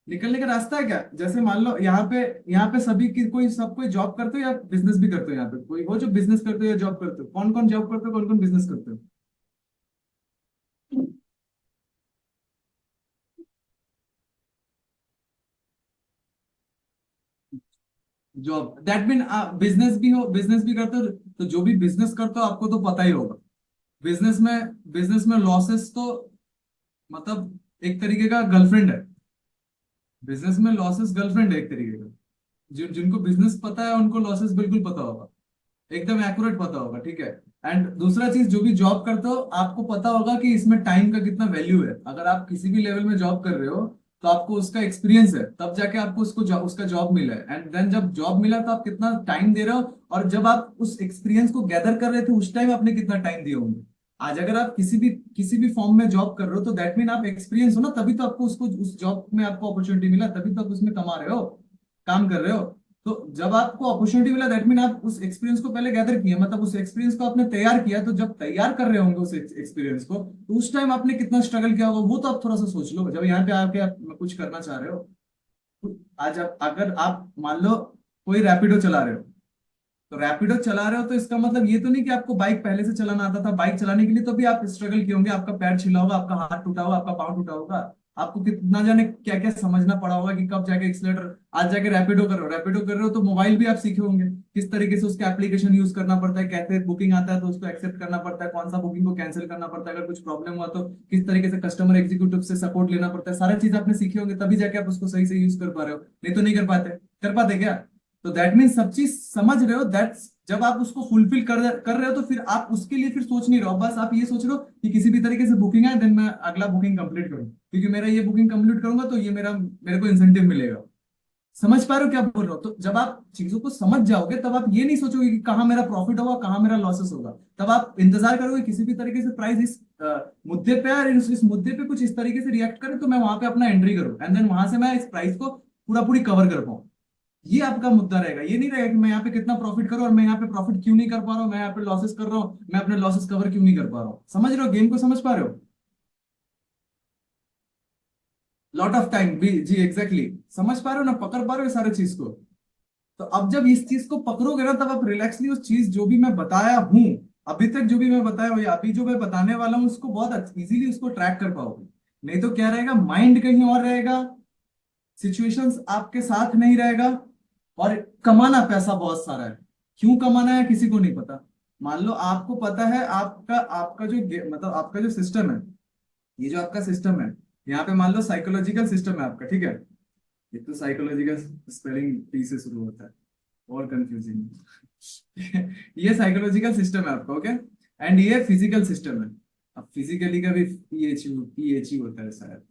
निकलने का रास्ता है क्या? जैसे मान लो यहाँ पे सभी की, कोई सब कोई जॉब करते हो या बिजनेस भी करते हो? यहाँ पे कोई हो जो बिजनेस करते हो या जॉब करते हो? कौन कौन जॉब करते हो, कौन कौन बिजनेस करते हो? जॉब, दैट मीन बिजनेस भी हो, बिजनेस भी करते हो, तो जो भी बिजनेस करते हो आपको तो पता ही होगा। बिजनेस में लॉसेस तो, मतलब एक तरीके का गर्लफ्रेंड है। बिजनेस में लॉसेस गर्लफ्रेंड है एक तरीके का। जिनको बिजनेस पता है उनको लॉसेस बिल्कुल पता होगा, एकदम एक्यूरेट पता होगा। ठीक है। एंड दूसरा चीज, जो भी जॉब करते हो आपको पता होगा कि इसमें टाइम का कितना वैल्यू है। अगर आप किसी भी लेवल में जॉब कर रहे हो, तो आपको उसका एक्सपीरियंस है, तब जाके आपको उसका जॉब मिला है। एंड देन जब जॉब मिला तो आप कितना टाइम दे रहे हो, और जब आप उस एक्सपीरियंस को गैदर कर रहे थे उस टाइम आपने कितना टाइम दिए होंगे। आज अगर आप किसी भी फॉर्म में जॉब कर रहे हो, तो दैट मीन आप एक्सपीरियंस हो ना, तभी तो आपको उसको उस जॉब में आपको अपॉर्चुनिटी मिला, तभी तो आप उसमें कमा रहे हो, काम कर रहे हो। तो जब आपको अपॉर्चुनिटी मिला, दैट मीन आप उस एक्सपीरियंस को पहले गैदर किया, मतलब उस एक्सपीरियंस को आपने तैयार किया। तो जब तैयार कर रहे होंगे उस एक्सपीरियंस को, तो उस टाइम आपने कितना स्ट्रगल किया होगा, वो तो आप थोड़ा सा सोच लो, जब यहाँ पे आके आप कुछ करना चाह रहे हो। तो आज आप, अगर आप मान लो कोई रैपिडो चला रहे हो, तो रैपिडो चला रहे हो, तो इसका मतलब ये तो नहीं कि आपको बाइक पहले से चलाना आता था। बाइक चलाने के लिए तो भी आप स्ट्रगल किए होंगे, आपका पैर छिला होगा, आपका हाथ टूटा होगा, आपका पाँव टूटा होगा, आपको कितना जाने क्या क्या समझना पड़ा होगा कि कब जाके एक्सीलेटर। आज जाके रैपिडो कर रहे हो तो मोबाइल भी आप सीखे होंगे, किस तरीके से उसका एप्लीकेशन यूज करना पड़ता है, कैसे बुकिंग आता है तो उसको एक्सेप्ट करना पड़ता है, कौन सा बुकिंग को कैंसिल करना पड़ता है, अगर कुछ प्रॉब्लम हुआ तो किस तरीके से कस्टमर एग्जीक्यूटिव से सपोर्ट लेना पड़ता है। सारी चीज आपने सीखे होंगे, तभी जाके आप उसको सही से यूज कर पा रहे हो, नहीं तो नहीं कर पाते क्या? तो दैट मीन सब चीज समझ रहे हो। दैट्स, जब आप उसको फुलफिल कर रहे हो, तो फिर आप उसके लिए फिर सोच नहीं रहे हो, बस आप ये सोच रहे हो कि किसी भी तरीके से बुकिंग है, देन मैं अगला बुकिंग कंप्लीट करूँ, क्योंकि मेरा ये बुकिंग कंप्लीट करूंगा तो ये मेरा मेरे को इंसेंटिव मिलेगा। समझ पा रहे हो क्या बोल रहा हो? तो जब आप चीजों को समझ जाओगे तब आप ये नहीं सोचोगे कि कहाँ मेरा प्रॉफिट होगा कहाँ मेरा लॉसेस होगा। तब आप इंतजार करोगे किसी भी तरीके से प्राइस इस मुद्दे पे और इस मुद्दे पे कुछ इस तरीके से रिएक्ट करे तो मैं वहां पे अपना एंट्री करूँ एंड देन वहां से मैं इस प्राइस को पूरा पूरी कवर कर पाऊँ। ये आपका मुद्दा रहेगा। ये नहीं रहेगा कि मैं यहाँ पे कितना प्रॉफिट करूँ और मैं यहाँ पे प्रॉफिट क्यों नहीं कर पा रहा हूँ, मैं यहाँ पे लॉसेस कर रहा हूँ, मैं अपने लॉसेस कवर क्यों नहीं कर पा रहा हूँ। समझ रहे हो गेम को? समझ पा रहे हो? लॉट ऑफ टाइम भी जी, एग्जैक्टली समझ पा रहे हो ना, पकड़ पा रहे हो सारे चीज को? तो अब जब इस चीज को पकड़ोगे ना तब आप रिलैक्सली उस चीज जो भी मैं बताया हूं, अभी तक जो भी मैं बताया हूं या अभी जो मैं बताने वाला हूं उसको बहुत इजीली उसको ट्रैक कर पाओगे। नहीं तो क्या रहेगा, माइंड कहीं और रहेगा, सिचुएशंस आपके साथ नहीं रहेगा, और कमाना पैसा बहुत सारा है। क्यों कमाना है किसी को नहीं पता। मान लो आपको पता है आपका आपका जो मतलब आपका जो सिस्टम है, ये जो आपका सिस्टम है, यहाँ पे मान लो साइकोलॉजिकल सिस्टम है आपका, ठीक है। एक तो साइकोलॉजी का स्पेलिंग टी से शुरू होता है और कंफ्यूजिंग। ये साइकोलॉजिकल सिस्टम है आपका, ओके। एंड ये फिजिकल सिस्टम है। अब फिजिकली का भी पीएच ही होता है शायद,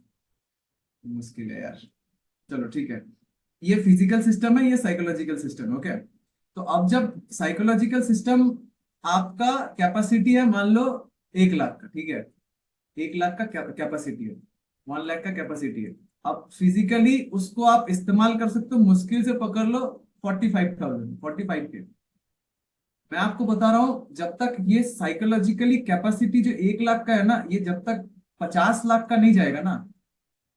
मुश्किल है यार। चलो ठीक है, ये फिजिकल सिस्टम है, ये साइकोलॉजिकल सिस्टम है, ओके। तो अब जब साइकोलॉजिकल सिस्टम आपका कैपेसिटी है मान लो 1 लाख का, ठीक है। 1 लाख का कैपेसिटी है, 1 लाख का कैपेसिटी है। अब फिजिकली उसको आप इस्तेमाल कर सकते हो, मुश्किल से पकड़ लो 45,000, 45 के। मैं आपको बता रहा हूं जब तक ये साइकोलॉजिकली कैपेसिटी जो 1 लाख का है ना, ये जब तक 50 लाख का नहीं जाएगा ना।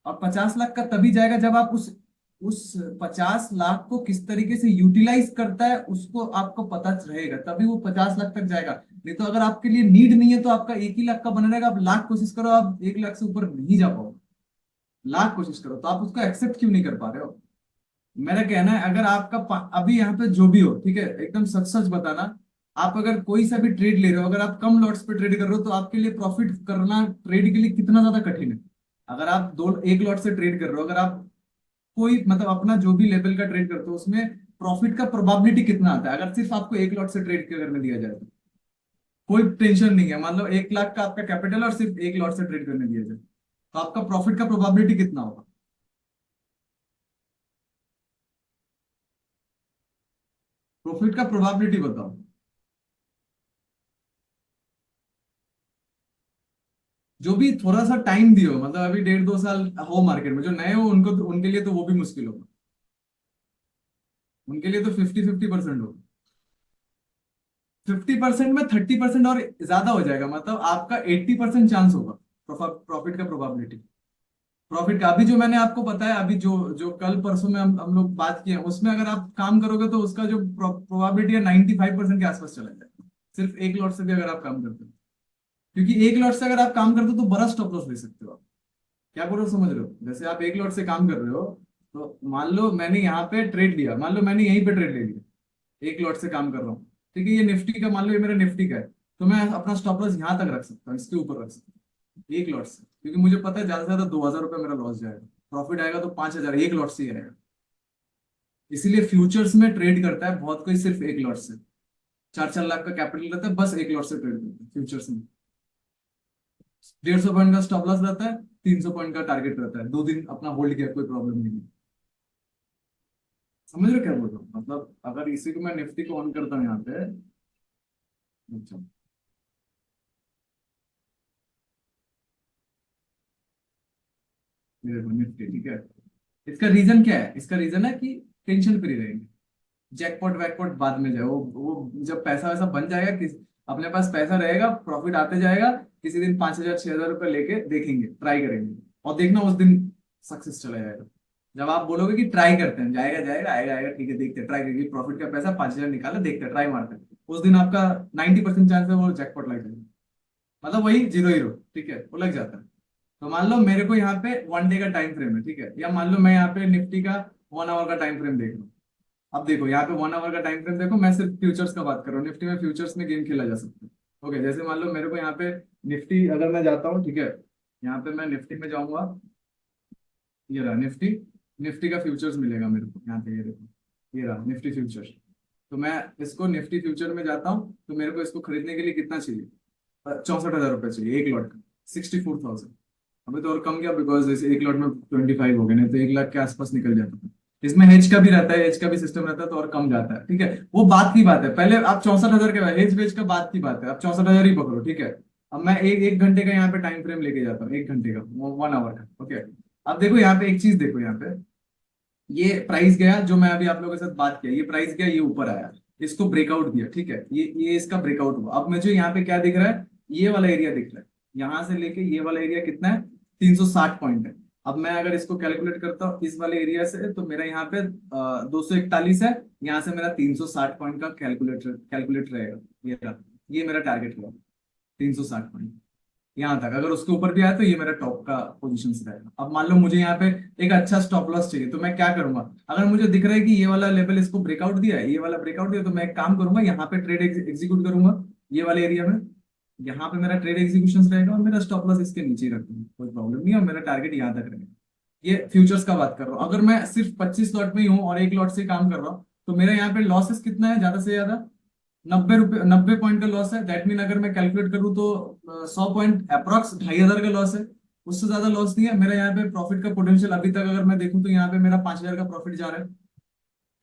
और 50 लाख का तभी जाएगा जब आप उस 50 लाख को किस तरीके से यूटिलाइज करता है उसको आपको पता रहेगा, तभी वो 50 लाख तक जाएगा। नहीं तो अगर आपके लिए नीड नहीं है तो आपका 1 ही लाख का बना रहेगा। आप लाख कोशिश करो, आप 1 लाख से ऊपर नहीं जा पाओ। लाख कोशिश करो तो आप उसको एक्सेप्ट क्यों नहीं कर पा रहे हो? मेरा कहना है अगर आपका अभी यहाँ पे जो भी हो, ठीक है, एकदम सच सच बताना। आप अगर कोई सा भी ट्रेड ले रहे हो, अगर आप कम लॉट्स पे ट्रेड कर रहे हो तो आपके लिए प्रॉफिट करना ट्रेड के लिए कितना ज्यादा कठिन है। अगर आप दो एक लॉट से ट्रेड कर रहे हो, अगर आप कोई मतलब अपना जो भी लेवल का ट्रेड करते हो उसमें प्रॉफिट का प्रोबेबिलिटी कितना आता है, अगर सिर्फ आपको एक लॉट से ट्रेड करने दिया जाए तो कोई टेंशन नहीं है। मान लो 1 लाख का आपका कैपिटल और सिर्फ एक लॉट से ट्रेड करने दिया जाए तो आपका प्रॉफिट का प्रोबेबिलिटी कितना होगा? प्रॉफिट का प्रोबेबिलिटी बताओ। जो भी थोड़ा सा टाइम दियो, मतलब अभी 1.5-2 साल हो मार्केट में, जो नए हो उनको तो, उनके लिए तो वो भी मुश्किल होगा। उनके लिए तो 50-50% होगा। 50% में 30% और ज्यादा हो जाएगा, मतलब आपका 80% चांस होगा प्रॉफिट का प्रोबेबिलिटी। प्रॉफिट का अभी जो मैंने आपको बताया, अभी जो जो कल परसों में हम लोग बात किए हैं, उसमें अगर आप काम करोगे तो उसका जो प्रोबेबिलिटी है 95% के आसपास चला जाएगा, सिर्फ एक लॉट से भी अगर आप काम करते हो। क्योंकि एक लॉट से अगर आप काम करते हो तो बड़ा स्टॉप लॉस ले सकते हो आप। क्या बोल रहे हो, समझ रहे हो? जैसे आप एक लॉट से काम कर रहे हो, तो मान लो मैंने यहाँ पे ट्रेड लिया, मान लो मैंने यहीं पे ट्रेड ले लिया, एक लॉट से काम कर रहा हूँ, ठीक है। ये निफ्टी का, मान लो ये मेरा निफ्टी का है, तो मैं अपना स्टॉप लॉस यहाँ तक रख सकता हूँ, इसके ऊपर रख सकता हूँ एक लॉट से, क्योंकि मुझे पता है ज्यादा से ज्यादा 2,000 रुपये मेरा लॉस जाएगा, प्रॉफिट आएगा तो 5,000 एक लॉट से ही आएगा। इसीलिए फ्यूचर्स में ट्रेड करता है बहुत कोई सिर्फ एक लॉट से। 4-4 लाख का कैपिटल रहता है, बस एक लॉट से ट्रेड करता है फ्यूचर्स में। 150 पॉइंट का स्टॉप लॉस रहता है, 300 पॉइंट का टारगेट रहता है, 2 दिन अपना होल्ड किया, कोई प्रॉब्लम नहीं है। समझ रहे हो क्या बोल रहा हूँ? मतलब अगर इसी को मैं निफ्टी को ऑन करता हूँ यहाँ पे, अच्छा, ये देखो निफ्टी, ठीक है। इसका रीजन क्या है? इसका रीजन है कि टेंशन फ्री रहेंगे। जैकपॉट वैकपॉट बाद में जाए, वो जब पैसा वैसा बन जाएगा, किस अपने पास पैसा रहेगा, प्रॉफिट आते जाएगा, किसी दिन 5,000-6,000 रुपये लेके देखेंगे, ट्राई करेंगे, और देखना उस दिन सक्सेस चला जाएगा। जब आप बोलोगे कि ट्राई करते हैं, जाएगा जाएगा आएगा आएगा, ठीक है, देखते हैं, ट्राई करेंगे, प्रॉफिट का पैसा 5,000 निकाला, देखते हैं, ट्राई मारते हैं, उस दिन आपका 90% चांस है वो जैकपॉट लग जाएगा। मतलब वही जीरो हीरो, ठीक है, वो लग जाता है। तो मान लो मेरे को यहाँ पे 1 डे का टाइम फ्रेम है, ठीक है, या मान लो मैं यहाँ पे निफ्टी का 1 आवर का टाइम फ्रेम देख रहा हूँ। अब देखो यहाँ पे 1 आवर का टाइम फ्रेम देखो, मैं सिर्फ फ्यूचर्स का बात कर रहा हूँ, निफ्टी में फ्यूचर्स में गेम खेला जा सकता है। ओके, जैसे मान लो मेरे को यहाँ पे निफ्टी अगर मैं जाता हूँ, ठीक है, यहाँ पे मैं निफ्टी में जाऊंगा, ये रहा निफ्टी, निफ्टी का फ्यूचर्स मिलेगा मेरे को यहाँ पे, ये देखो, ये रहा निफ्टी फ्यूचर। तो मैं इसको निफ्टी फ्यूचर में जाता हूँ, तो मेरे को इसको खरीदने के लिए कितना चाहिए? 64,000 रुपये चाहिए एक लॉट का, 64,000। अभी तो और कम गया, बिकॉज जैसे एक लॉट में 25 हो गए, नहीं तो 1 लाख के आसपास निकल जाता था। इसमें हेज का भी रहता है, हेज का भी सिस्टम रहता है तो और कम जाता है, ठीक है। वो बात की बात है, पहले आप 64,000 के हेज वेज का बात की बात है, आप 64,000 ही पकड़ो, ठीक है। अब मैं एक एक घंटे का यहाँ पे टाइम फ्रेम लेके जाता हूँ, एक घंटे का, 1 आवर का, ओके। अब देखो यहाँ पे एक चीज देखो, यहाँ पे ये प्राइस गया, जो मैं अभी आप लोगों के साथ बात किया, ये प्राइस गया, ये ऊपर आया, इसको ब्रेकआउट दिया, ठीक है, ये इसका ब्रेकआउट हुआ। अब मुझे यहाँ पे क्या दिख रहा है, ये वाला एरिया दिख रहा है, यहाँ से लेके ये वाला एरिया कितना है, 360 पॉइंट है। अब मैं अगर इसको कैलकुलेट करता हूँ इस वाले एरिया से, तो मेरा यहाँ पे 241 है, यहाँ से मेरा 360 पॉइंट का कैलकुलेटर कैलकुलेट रहेगा, ये मेरा टारगेट होगा, 360 पॉइंट। यहाँ तक अगर उसके ऊपर भी आया तो ये मेरा टॉप का पोजीशन रहेगा। अब मान लो मुझे यहाँ पे एक अच्छा स्टॉप लॉस चाहिए, तो मैं क्या करूंगा, अगर मुझे दिख रहा है कि ये वाला लेवल इसको ब्रेकआउट दिया है, ये वाला ब्रेकआउट दिया, तो मैं एक काम करूंगा, यहाँ पे ट्रेड एग्जीक्यूट करूंगा, ये वाले एरिया में, यहाँ पे मेरा ट्रेड एग्जीक्यूशन रहेगा और मेरा स्टॉप लॉस इसके नीचे ही रखूंगा, कोई प्रॉब्लम नहीं है, और मेरा टारगेट यहाँ तक रहेगा। ये फ्यूचर्स का बात कर रहा हूँ। अगर मैं सिर्फ 25 लॉट में ही हूँ और एक लॉट से काम कर रहा हूँ, तो मेरा यहाँ पे लॉसेस कितना है, ज्यादा से ज्यादा 90 रुपए, 90 पॉइंट का लॉस है। दैट मीन अगर मैं कैलकुलेट करूँ तो 100 पॉइंट अप्रॉक्स 2,500 का लॉस है, उससे ज्यादा लॉस नहीं है मेरा। यहाँ पे प्रॉफिट का पोटेंशियल अभी तक अगर मैं देखूं तो यहाँ पे मेरा 5,000 का प्रॉफिट जा रहा है,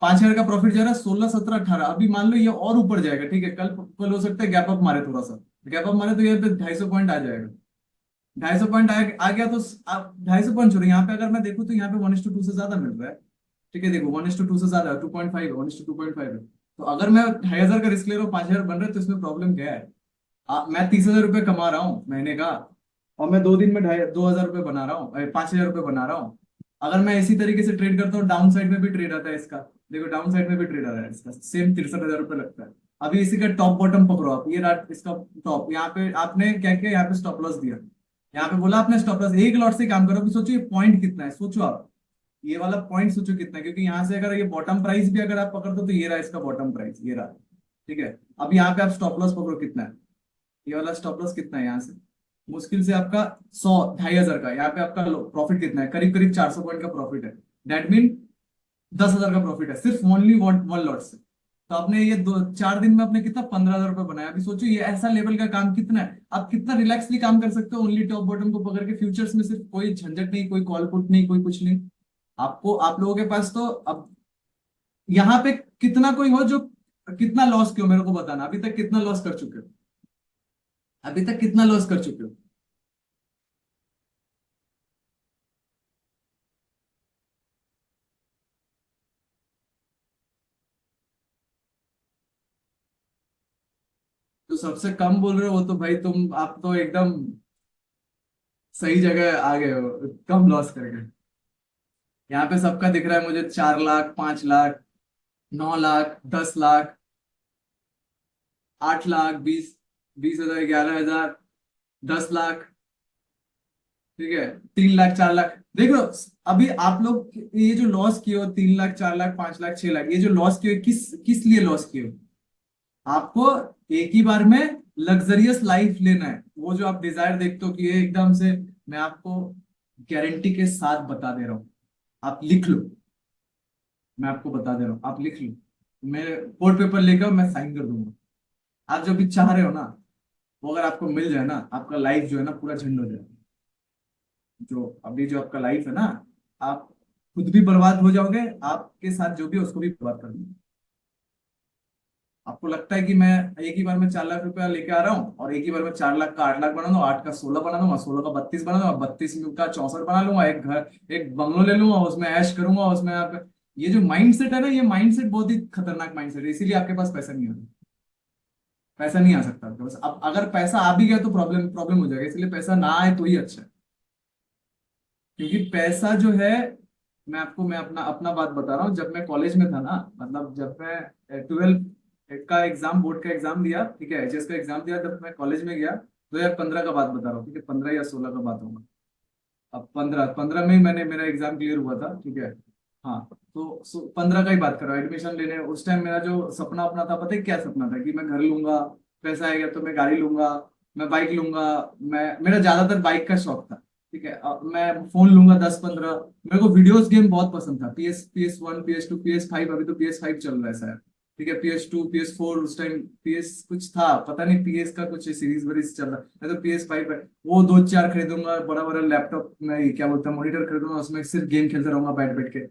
5,000 का प्रॉफिट जा रहा है, 16, 17, 18। अभी मान लो ये और ऊपर जाएगा, ठीक है, कल कल हो सकता है गैप अप मारे, थोड़ा सा गैप अप मारे तो यहाँ पे 250 पॉइंट आ जाएगा, 250 पॉइंट आ गया तो आप 250 पॉइंट छोड़ो, यहाँ पे अगर मैं देखूँ तो यहाँ पे 1:2 से ज्यादा मिल रहा है, ठीक है। देखो 1:2 से ज्यादा 2.5 1:2.5 है। तो अगर मैं 2,500 का रिस्क ले रहा हूँ, 5,000 बन रहा है, तो इसमें प्रॉब्लम क्या है। मैं 30,000 रुपये कमा रहा हूँ महीने का, और मैं 2 दिन में 2,000 रुपये बना रहा हूँ, 5,000 रुपये बना रहा हूँ। अगर मैं इसी तरीके से ट्रेड करता हूँ, डाउन साइड में भी ट्रेड आता है इसका, देखो डाउन साइड में भी ट्रेड आ रहा है इसका, सेम 63,000 रुपये लगता है। अभी इसी का टॉप बॉटम पकड़ो आप, ये रहा इसका टॉप, यहाँ पे आपने क्या किया, यहाँ पे स्टॉप लॉस दिया, यहाँ पे बोला आपने स्टॉप लॉस, एक लॉट से काम करो। अभी सोचो ये पॉइंट कितना है, सोचो आप, ये वाला पॉइंट सोचो कितना है, क्योंकि यहाँ से अगर ये बॉटम प्राइस भी अगर आप पकड़ते हो तो ये रहा इसका बॉटम प्राइस, ये रहा, ठीक है। अब यहाँ पे आप स्टॉप लॉस पकड़ो कितना है, ये वाला स्टॉप लॉस कितना है, यहाँ से मुश्किल से आपका 100, 2,500 का। यहाँ पे आपका प्रॉफिट कितना है, करीब करीब 400 पॉइंट का प्रॉफिट है। दैट मीन 10,000 का प्रॉफिट है सिर्फ ओनली वन लॉट से। तो आपने ये 4 दिन में आपने कितना, 15,000 रुपये बनाया। अभी सोचो ये ऐसा लेवल का काम कितना है, आप कितना रिलैक्सली काम कर सकते हो ओनली टॉप बॉटम को पकड़ के, फ्यूचर्स में सिर्फ कोई झंझट नहीं, कोई कॉल पुट नहीं, कोई कुछ नहीं। आपको, आप लोगों के पास तो अब यहाँ पे कितना कोई हो जो कितना लॉस क्यों, मेरे को बताना, अभी तक कितना लॉस कर चुके हो, अभी तक कितना लॉस कर चुके हो। तो सबसे कम बोल रहे हो वो तो भाई तुम, आप तो एकदम सही जगह आ गए हो, कम लॉस करके। यहाँ पे सबका दिख रहा है मुझे, 4 लाख, 5 लाख, 9 लाख, 10 लाख, 8 लाख, 20 20 हजार, 11 हजार, 10 लाख, ठीक है, 3 लाख, 4 लाख। देखो अभी आप लोग ये जो लॉस किए हो, 3 लाख, 4 लाख, 5 लाख, 6 लाख, ये जो लॉस किए हो, किस किस लिए लॉस किए हो। आपको एक ही बार में लग्जरियस लाइफ लेना है, वो जो आप डिजायर देखते हो कि ये एकदम से, मैं आपको गारंटी के साथ बता दे रहा हूं, आप लिख लो, मैं आपको बता दे रहा हूँ, आप लिख लो, मैं कोर्ट पेपर लेकर मैं साइन कर दूंगा। आप जो भी चाह रहे हो ना, वो अगर आपको मिल जाए ना, आपका लाइफ जो है ना पूरा झंड हो जाए। जो अभी जो आपका लाइफ है ना, आप खुद भी बर्बाद हो जाओगे, आपके साथ जो भी है उसको भी बर्बाद कर देंगे। आपको लगता है कि मैं एक ही बार में 4 लाख रुपया लेके आ रहा हूँ, और एक ही बार में 4 लाख का 8 लाख बना दूंगा, 8 का 16 बना दूंगा, 16 का 32 बना दूंगा, 32 का 64 बना लूंगा, एक घर, एक बंगलो ले लूंगा, उसमें ऐश करूंगा, उसमें आप, ये जो माइंडसेट है ना, ये माइंडसेट बहुत ही खतरनाक माइंडसेट है, इसीलिए आपके पास पैसा नहीं आता, पैसा नहीं आ सकता आपके पास। अब अगर पैसा आ भी गया तो प्रॉब्लम प्रॉब्लम हो जाएगा, इसलिए पैसा ना आए तो ही अच्छा है। क्योंकि पैसा जो है, मैं अपना अपना बात बता रहा हूँ, जब मैं कॉलेज में था ना, मतलब जब मैं 12 का एग्जाम, बोर्ड का एग्जाम दिया, ठीक है, एचएस का एग्जाम दिया, जब मैं कॉलेज में गया, 2015 का बात बता रहा हूँ, ठीक है, 15 या 16 का बात होगा। अब 15 में ही मैंने मेरा एग्जाम क्लियर हुआ था, ठीक है। हाँ, तो 15 का ही बात कर रहा हूँ, एडमिशन लेने उस टाइम मेरा जो सपना अपना था, पता है क्या सपना था, कि मैं घर लूंगा, पैसा आएगा तो मैं गाड़ी लूंगा, मैं बाइक लूंगा। मैं, मेरा ज्यादातर बाइक का शौक था, ठीक है। अब मैं फोन लूंगा 10 15। मेरे को वीडियोस गेम बहुत पसंद था, PS1, PS2, PS5, अभी तो PS5 चल रहा है शायद, ठीक है, PS2, PS4, उस टाइम PS कुछ था, पता नहीं, PS का कुछ सीरीज वरीज चल रहा है, मैं तो PS5 है। वो दो चार खरीदूंगा, बड़ा बड़ा लैपटॉप में क्या बोलता है, मॉनिटर खरीदूंगा, उसमें सिर्फ गेम खेलता रहूंगा बैठ बैठ के।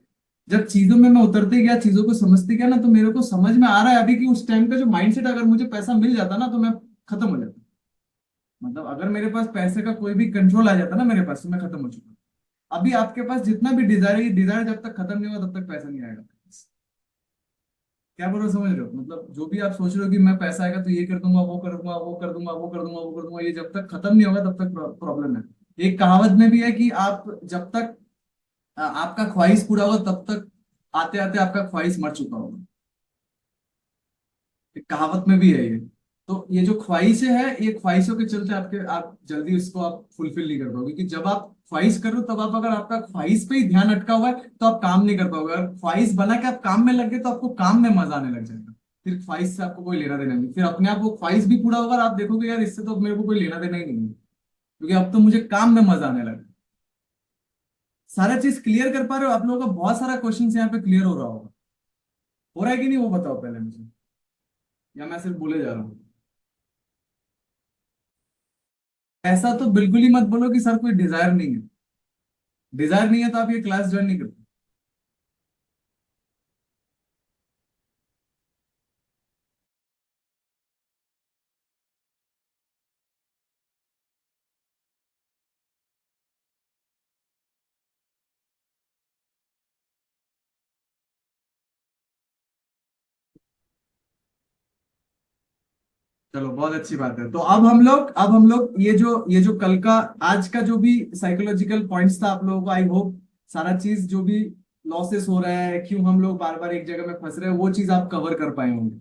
जब चीजों में मैं उतरते गया, चीजों को समझते गया ना, तो मेरे को समझ में आ रहा है अभी कि उस टाइम का जो माइंडसेट, अगर मुझे पैसा मिल जाता ना तो मैं खत्म हो जाता। मतलब अगर मेरे पास पैसे का कोई भी कंट्रोल आ जाता ना मेरे पास, तो मैं खत्म हो चुका। अभी आपके पास जितना भी डिजायर है, ये डिजायर जब तक खत्म नहीं होगा तब तक पैसा नहीं आएगा। क्या बोल रहे हो, समझ रहे हो? मतलब जो भी आप सोच रहे हो कि मैं पैसा आएगा तो ये कर दूंगा, वो कर दूंगा, वो कर दूंगा, वो कर दूंगा, वो कर दूंगा, ये जब तक खत्म नहीं होगा तब तक प्रॉब्लम है। एक कहावत में भी है कि आप जब तक आपका ख्वाहिश पूरा होगा तब तक आते आते आपका ख्वाहिश मर चुका होगा। एक कहावत में भी है ये। तो ये जो ख्वाहिशें है, ये ख्वाहिशों के चलते आपके आप जल्दी उसको आप फुलफिल नहीं कर पाओगे, क्योंकि जब आप ख्वाहिश कर रहे हो तब आप, अगर आपका ख्वाहिश पे ही ध्यान अटका हुआ है तो आप काम नहीं कर पाओगे। अगर ख्वाहिश बना के आप काम में लग गए तो आपको काम में मजा आने लग जाएगा। फिर ख्वाहिश से आपको कोई लेना देना नहीं, फिर अपने आप वो ख्वाहिश भी पूरा होगा और आप देखोगे यार इससे तो मेरे को कोई लेना देना ही नहीं है, क्योंकि अब तो मुझे काम में मजा आने लगा। सारा चीज क्लियर कर पा रहे हो आप लोगों का? बहुत सारा क्वेश्चन यहाँ पे क्लियर हो रहा होगा। हो रहा है कि नहीं, वो बताओ पहले मुझे, या मैं सिर्फ बोले जा रहा हूँ? ऐसा तो बिल्कुल ही मत बोलो कि सर कोई डिजायर नहीं है। डिजायर नहीं है तो आप ये क्लास ज्वाइन नहीं करते। चलो बहुत अच्छी बात है। तो अब हम लोग ये जो कल का, आज का जो भी साइकोलॉजिकल पॉइंट्स था आप लोगों को, आई होप सारा चीज जो भी लॉसेस हो रहा है, क्यों हम लोग बार बार एक जगह में फंस रहे हैं, वो चीज आप कवर कर पाए होंगे।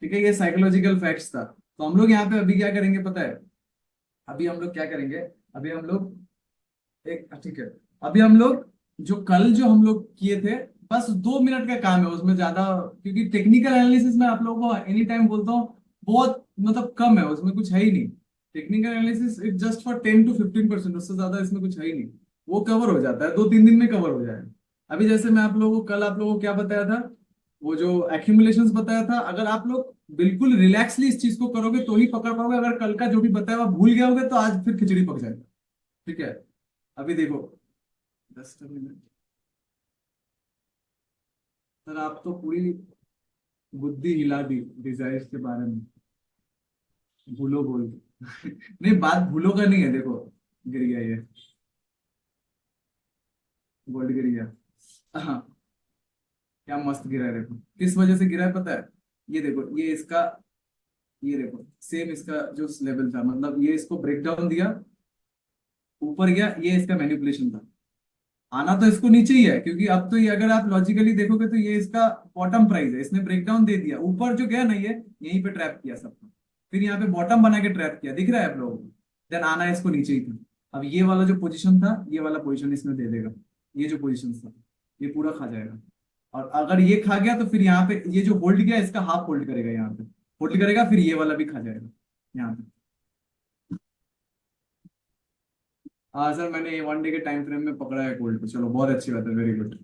ठीक है, ये साइकोलॉजिकल फैक्ट्स था। तो हम लोग यहाँ पे अभी क्या करेंगे पता है? अभी हम लोग क्या करेंगे? अभी हम लोग एक, ठीक है, अभी हम लोग जो हम लोग किए थे, बस 2 मिनट का काम है उसमें, ज्यादा, क्योंकि टेक्निकल एनालिसिस में आप लोगों को एनी टाइम बोलता हूँ बहुत मतलब कम है, उसमें कुछ है ही नहीं। Technical analysis it just for 10 to 15%, उससे ज्यादा इसमें कुछ है ही नहीं। वो कवर हो जाता है, 2-3 दिन में कवर हो जाएगा। अभी जैसे मैं आप लोगों को कल, आप लोगों को क्या बताया था, वो जो एक्यूमुलेशंस बताया था, अगर आप लोग बिल्कुल रिलैक्सली इस चीज को करोगे तो ही पकड़ पाओगे। अगर कल का जो भी बताया हुआ भूल गए होगे तो आज फिर खिचड़ी पक जाएगा। ठीक है, अभी देखो, 10 मिनट। सर आप तो पूरी बुद्धि हिला दी डिजायर्स के बारे में। भूलो बोल नहीं, बात भूलो का नहीं है, देखो गिर गया ये, गोल्ड गिर गया। हाँ, क्या मस्त गिरा है, देखो किस वजह से गिरा है पता है? ये देखो, ये इसका, ये देखो सेम इसका जो लेवल था, मतलब ये इसको ब्रेक डाउन दिया, ऊपर गया, ये इसका मैनिपुलेशन था। आना तो इसको नीचे ही है, क्योंकि अब तो ये अगर आप लॉजिकली देखोगे तो ये इसका बॉटम प्राइस है, इसने ब्रेकडाउन दे दिया, ऊपर जो गया ना ये यहीं पे ट्रैप किया सबको, फिर यहाँ पे बॉटम बना के ट्रैप किया, दिख रहा है आप लोगों को? देन आना इसको नीचे ही था। अब ये वाला जो पोजीशन था, ये वाला पोजीशन इसमें दे देगा, ये जो पोजीशन था ये पूरा खा जाएगा। और अगर ये खा गया तो फिर यहाँ पे ये जो होल्ड किया इसका हाफ होल्ड करेगा, यहाँ पे होल्ड करेगा, फिर ये वाला भी खा जाएगा यहाँ पे। हाँ सर, मैंने ये 1 डे के टाइम फ्रेम में पकड़ा है गोल्ड को, चलो बहुत अच्छी बात है, वेरी गुड।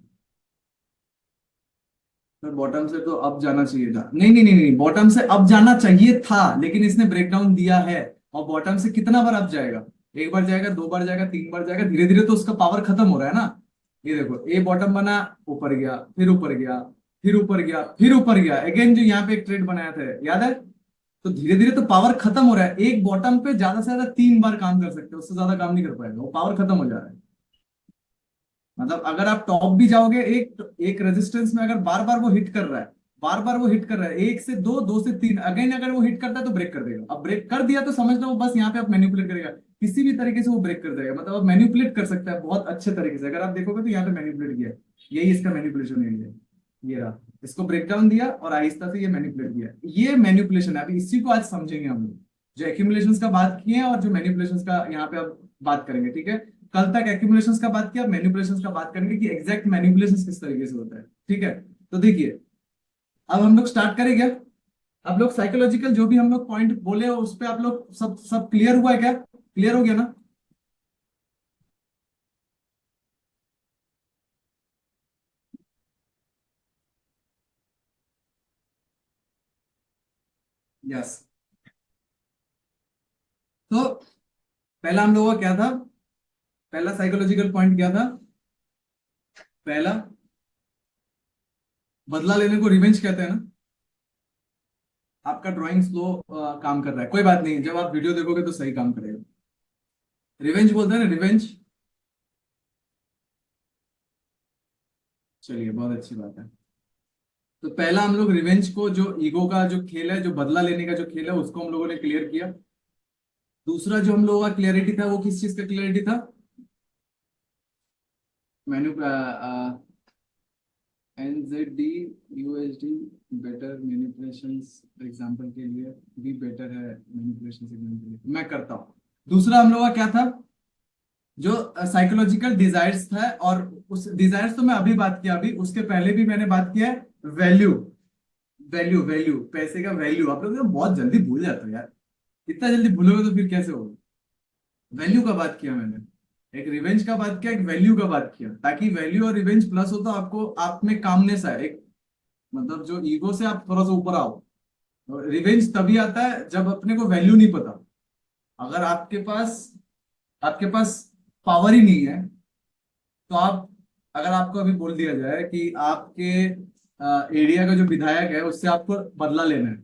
सर बॉटम से तो अब जाना चाहिए था, नहीं नहीं नहीं नहीं, बॉटम से अब जाना चाहिए था, लेकिन इसने ब्रेकडाउन दिया है। और बॉटम से कितना बार अब जाएगा? एक बार जाएगा, 2 बार जाएगा, 3 बार जाएगा, धीरे धीरे तो उसका पावर खत्म हो रहा है ना। ये देखो, ये बॉटम बना, ऊपर गया, फिर ऊपर गया, फिर ऊपर गया, फिर ऊपर गया अगेन, जो यहाँ पे एक ट्रेड बनाया था याद है? तो धीरे धीरे तो पावर खत्म हो रहा है। एक बॉटम पे ज्यादा से ज्यादा 3 बार काम कर सकते हो, उससे ज्यादा काम नहीं कर पाएगा, वो पावर खत्म हो जा रहा है। मतलब अगर आप टॉप भी जाओगे, एक एक रेजिस्टेंस में अगर बार बार वो हिट कर रहा है, बार बार वो हिट कर रहा है, 1 से 2, 2 से 3, अगेन अगर वो हिट करता है तो ब्रेक कर देगा। अब ब्रेक कर दिया तो समझ लो वो बस यहाँ पे आप मैनिपुलेट करेगा, किसी भी तरीके से वो ब्रेक कर देगा। मतलब अब मैनिपुलेट कर सकता है बहुत अच्छे तरीके से, अगर आप देखोगे तो यहाँ पे मैनिपुलेट किया है, यही इसका मैनिपुलेशन एरिया है। ये रहा, इसको ब्रेक डाउन दिया और आहिस्ता से ये मैनिपुलेट किया, ये मैनिपुलेशन है। अभी इसी को आज समझेंगे हम लोग, जो एक्यूमुलेशन का बात किए हैं और जो मैनिपुलेशन का यहाँ पे अब बात करेंगे। ठीक है, कल तक एक्यूमुलेशंस का बात किया, मैनिपुलेशंस का बात करेंगे कि एग्जैक्ट मैनिपुलेशंस किस तरीके से होता है। ठीक है, तो देखिए अब हम लोग स्टार्ट करें क्या? आप लोग साइकोलॉजिकल जो भी हम लोग पॉइंट बोले उस पे आप लोग सब सब क्लियर हुआ है क्या? क्लियर हो गया ना? यस। तो पहला हम लोगों का क्या था? पहला साइकोलॉजिकल पॉइंट क्या था? पहला बदला लेने को रिवेंज कहते हैं ना। आपका ड्राइंग स्लो काम कर रहा है, कोई बात नहीं, जब आप वीडियो देखोगे तो सही काम करेगा। रिवेंज बोलते हैं ना, रिवेंज। चलिए, बहुत अच्छी बात है। तो पहला हम लोग रिवेंज को, जो ईगो का जो खेल है, जो बदला लेने का जो खेल है, उसको हम लोगों ने क्लियर किया। दूसरा जो हम लोगों का क्लियरिटी था, वो किस चीज का क्लियरिटी था? मैन्यू NZD USD better manipulations example के लिए भी बेटर है मैनिपुलेशन सिग्नल के लिए, मैं करता हूँ। दूसरा हम लोग का क्या था? जो साइकोलॉजिकल डिजायर्स था, और उस डिजायर्स तो मैं अभी बात किया, अभी उसके पहले भी मैंने बात किया है। वैल्यू, वैल्यू, वैल्यू, पैसे का वैल्यू। आप लोग तो बहुत जल्दी भूल जाते हो यार, इतना जल्दी भूलोगे तो फिर कैसे होगा? वैल्यू का बात किया मैंने, एक रिवेंज का बात किया, एक वैल्यू का बात किया, ताकि वैल्यू और रिवेंज प्लस हो तो आपको, आप में कामनेस आए, एक मतलब जो ईगो से आप थोड़ा सा ऊपर आओ। रिवेंज तभी आता है जब अपने को वैल्यू नहीं पता। अगर आपके पास पावर ही नहीं है, तो आप, अगर आपको अभी बोल दिया जाए कि आपके एरिया का जो विधायक है उससे आपको बदला लेना है,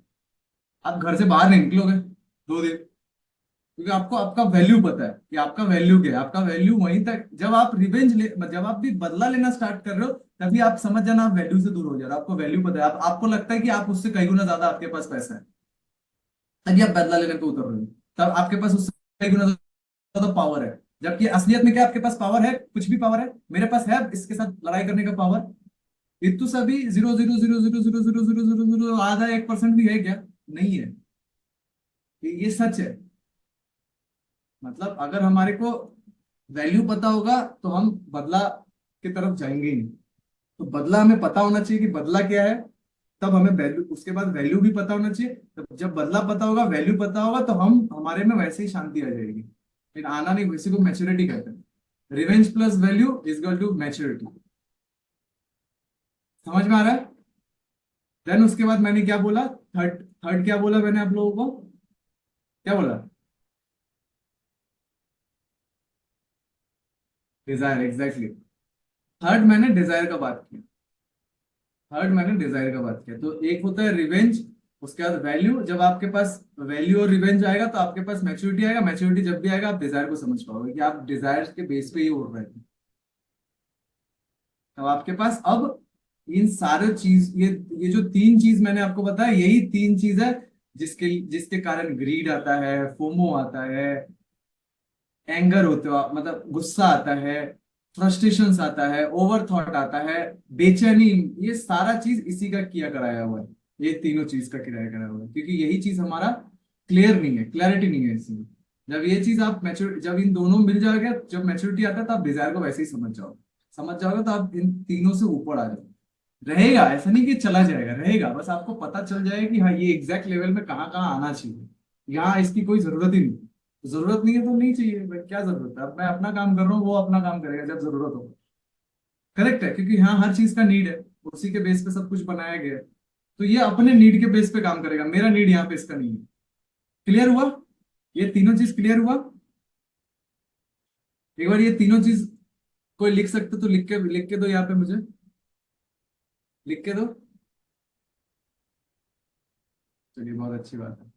आप घर से बाहर नहीं निकलोगे 2 दिन, क्योंकि आपको आपका वैल्यू पता है कि आपका वैल्यू क्या है। आपका वैल्यू वहीं तक, जब आप भी बदला लेना स्टार्ट कर रहे हो, तभी आप समझ जाना आप वैल्यू से दूर हो जा रहे हो। आपको वैल्यू पता है, आपको लगता है कि आप उससे कई गुना ज्यादा आपके पास पैसा है, तभी आप बदला लेने पे उतर रहे हो। तब आपके पास उससे कई गुना ज्यादा पावर है। जबकि असलियत में क्या, आपके पास पावर है? कुछ भी पावर है मेरे पास है इसके साथ लड़ाई करने का पावर? इतु सभी 0.0000000 आधा 1% भी है क्या? नहीं है। ये सच है। मतलब अगर हमारे को वैल्यू पता होगा तो हम बदला की तरफ जाएंगे ही नहीं। तो बदला हमें पता होना चाहिए कि बदला क्या है, तब हमें वैल्यू, उसके बाद वैल्यू भी पता होना चाहिए। तब जब बदला पता होगा, वैल्यू पता होगा, तो हम, हमारे में वैसे ही शांति आ जाएगी। लेकिन आना नहीं, वैसे को मैच्योरिटी कहते हैं। Revenge plus value is equal to maturity. समझ में आ रहा है? देन उसके बाद मैंने क्या बोला? थर्ड, थर्ड क्या बोला मैंने आप लोगों को? क्या बोला? Desire, exactly. थर्ड मैंने डिजायर का बात किया। थर्ड मैंने डिजायर का बात किया। तो एक होता है रिवेंज, उसके बाद वैल्यू। जब आपके पास वैल्यू और रिवेंज आएगा तो आपके पास मैच्योरिटी आएगा। मैच्योरिटी जब भी आएगा, आप डिजायर को समझ पाओगे कि आप डिजायर के बेस पे ही उड़ रहे थे। तो आपके पास अब इन सारे चीज, ये जो 3 चीज मैंने आपको बताया, यही 3 चीज है जिसके जिसके कारण ग्रीड आता है, फोमो आता है, एंगर होते हो मतलब गुस्सा आता है, फ्रस्ट्रेशन आता है, ओवर थॉट आता है, बेचैनी। ये सारा चीज इसी का किया कराया हुआ है। ये तीनों चीज का किराया कराया हुआ है, क्योंकि यही चीज हमारा क्लियर नहीं है, क्लैरिटी नहीं है इसमें। जब ये चीज आप मैच्योर, जब इन दोनों मिल जाएगा, जब मैच्योरिटी आता है, तो आप डिजायर को वैसे ही समझ जाओगे, तो आप इन तीनों से ऊपर आ जाओगे। रहेगा, ऐसा नहीं कि चला जाएगा, रहेगा, बस आपको पता चल जाएगा कि हाँ, ये एग्जैक्ट लेवल में कहाँ कहाँ आना चाहिए। यहाँ इसकी कोई जरूरत ही नहीं। जरूरत नहीं है तो नहीं चाहिए भाई, क्या जरूरत है? अब मैं अपना काम कर रहा हूँ, वो अपना काम करेगा जब जरूरत हो। करेक्ट है, क्योंकि यहाँ हर चीज का नीड है, उसी के बेस पे सब कुछ बनाया गया है। तो ये अपने नीड के बेस पे काम करेगा, मेरा नीड यहाँ पे इसका नहीं है। क्लियर हुआ? ये तीनों चीज क्लियर हुआ? एक बार ये तीनों चीज कोई लिख सकते तो लिख के दो यहाँ पे मुझे, लिख के दो। चलिए, बहुत अच्छी बात है।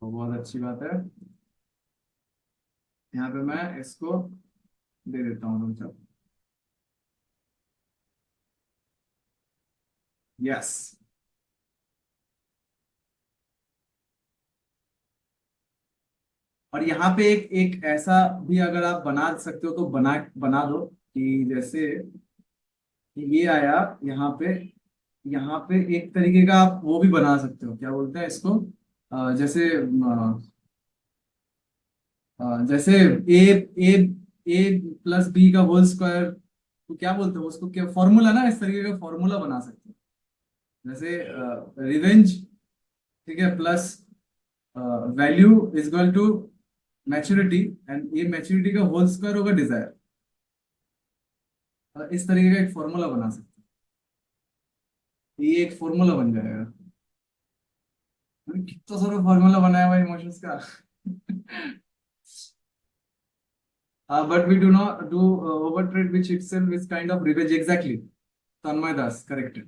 तो बहुत अच्छी बात है। यहाँ पे मैं इसको दे देता हूँ तुम सब। यस। और यहाँ पे एक एक ऐसा भी अगर आप बना सकते हो तो बना बना दो, कि जैसे ये आया यहाँ पे, यहाँ पे एक तरीके का आप वो भी बना सकते हो, क्या बोलते हैं इसको, जैसे जैसे ए ए ए प्लस बी का होल स्क्वायर, तो क्या बोलते हो उसको, क्या फॉर्मूला ना, इस तरीके का फॉर्मूला बना सकते हो। जैसे रिवेंज, ठीक है, plus value is equal to maturity, and ये मैच्योरिटी का होल स्क्वायर होगा डिजायर। इस तरीके का एक फॉर्मूला बना सकते हो, ये एक फॉर्मूला बन जाएगा। मैंने कितना सारा फॉर्मूला बनाया हुआ इमोशंस का। but we do not do overtrade, which itself is kind of revenge. Exactly. Tanmay Das, correct.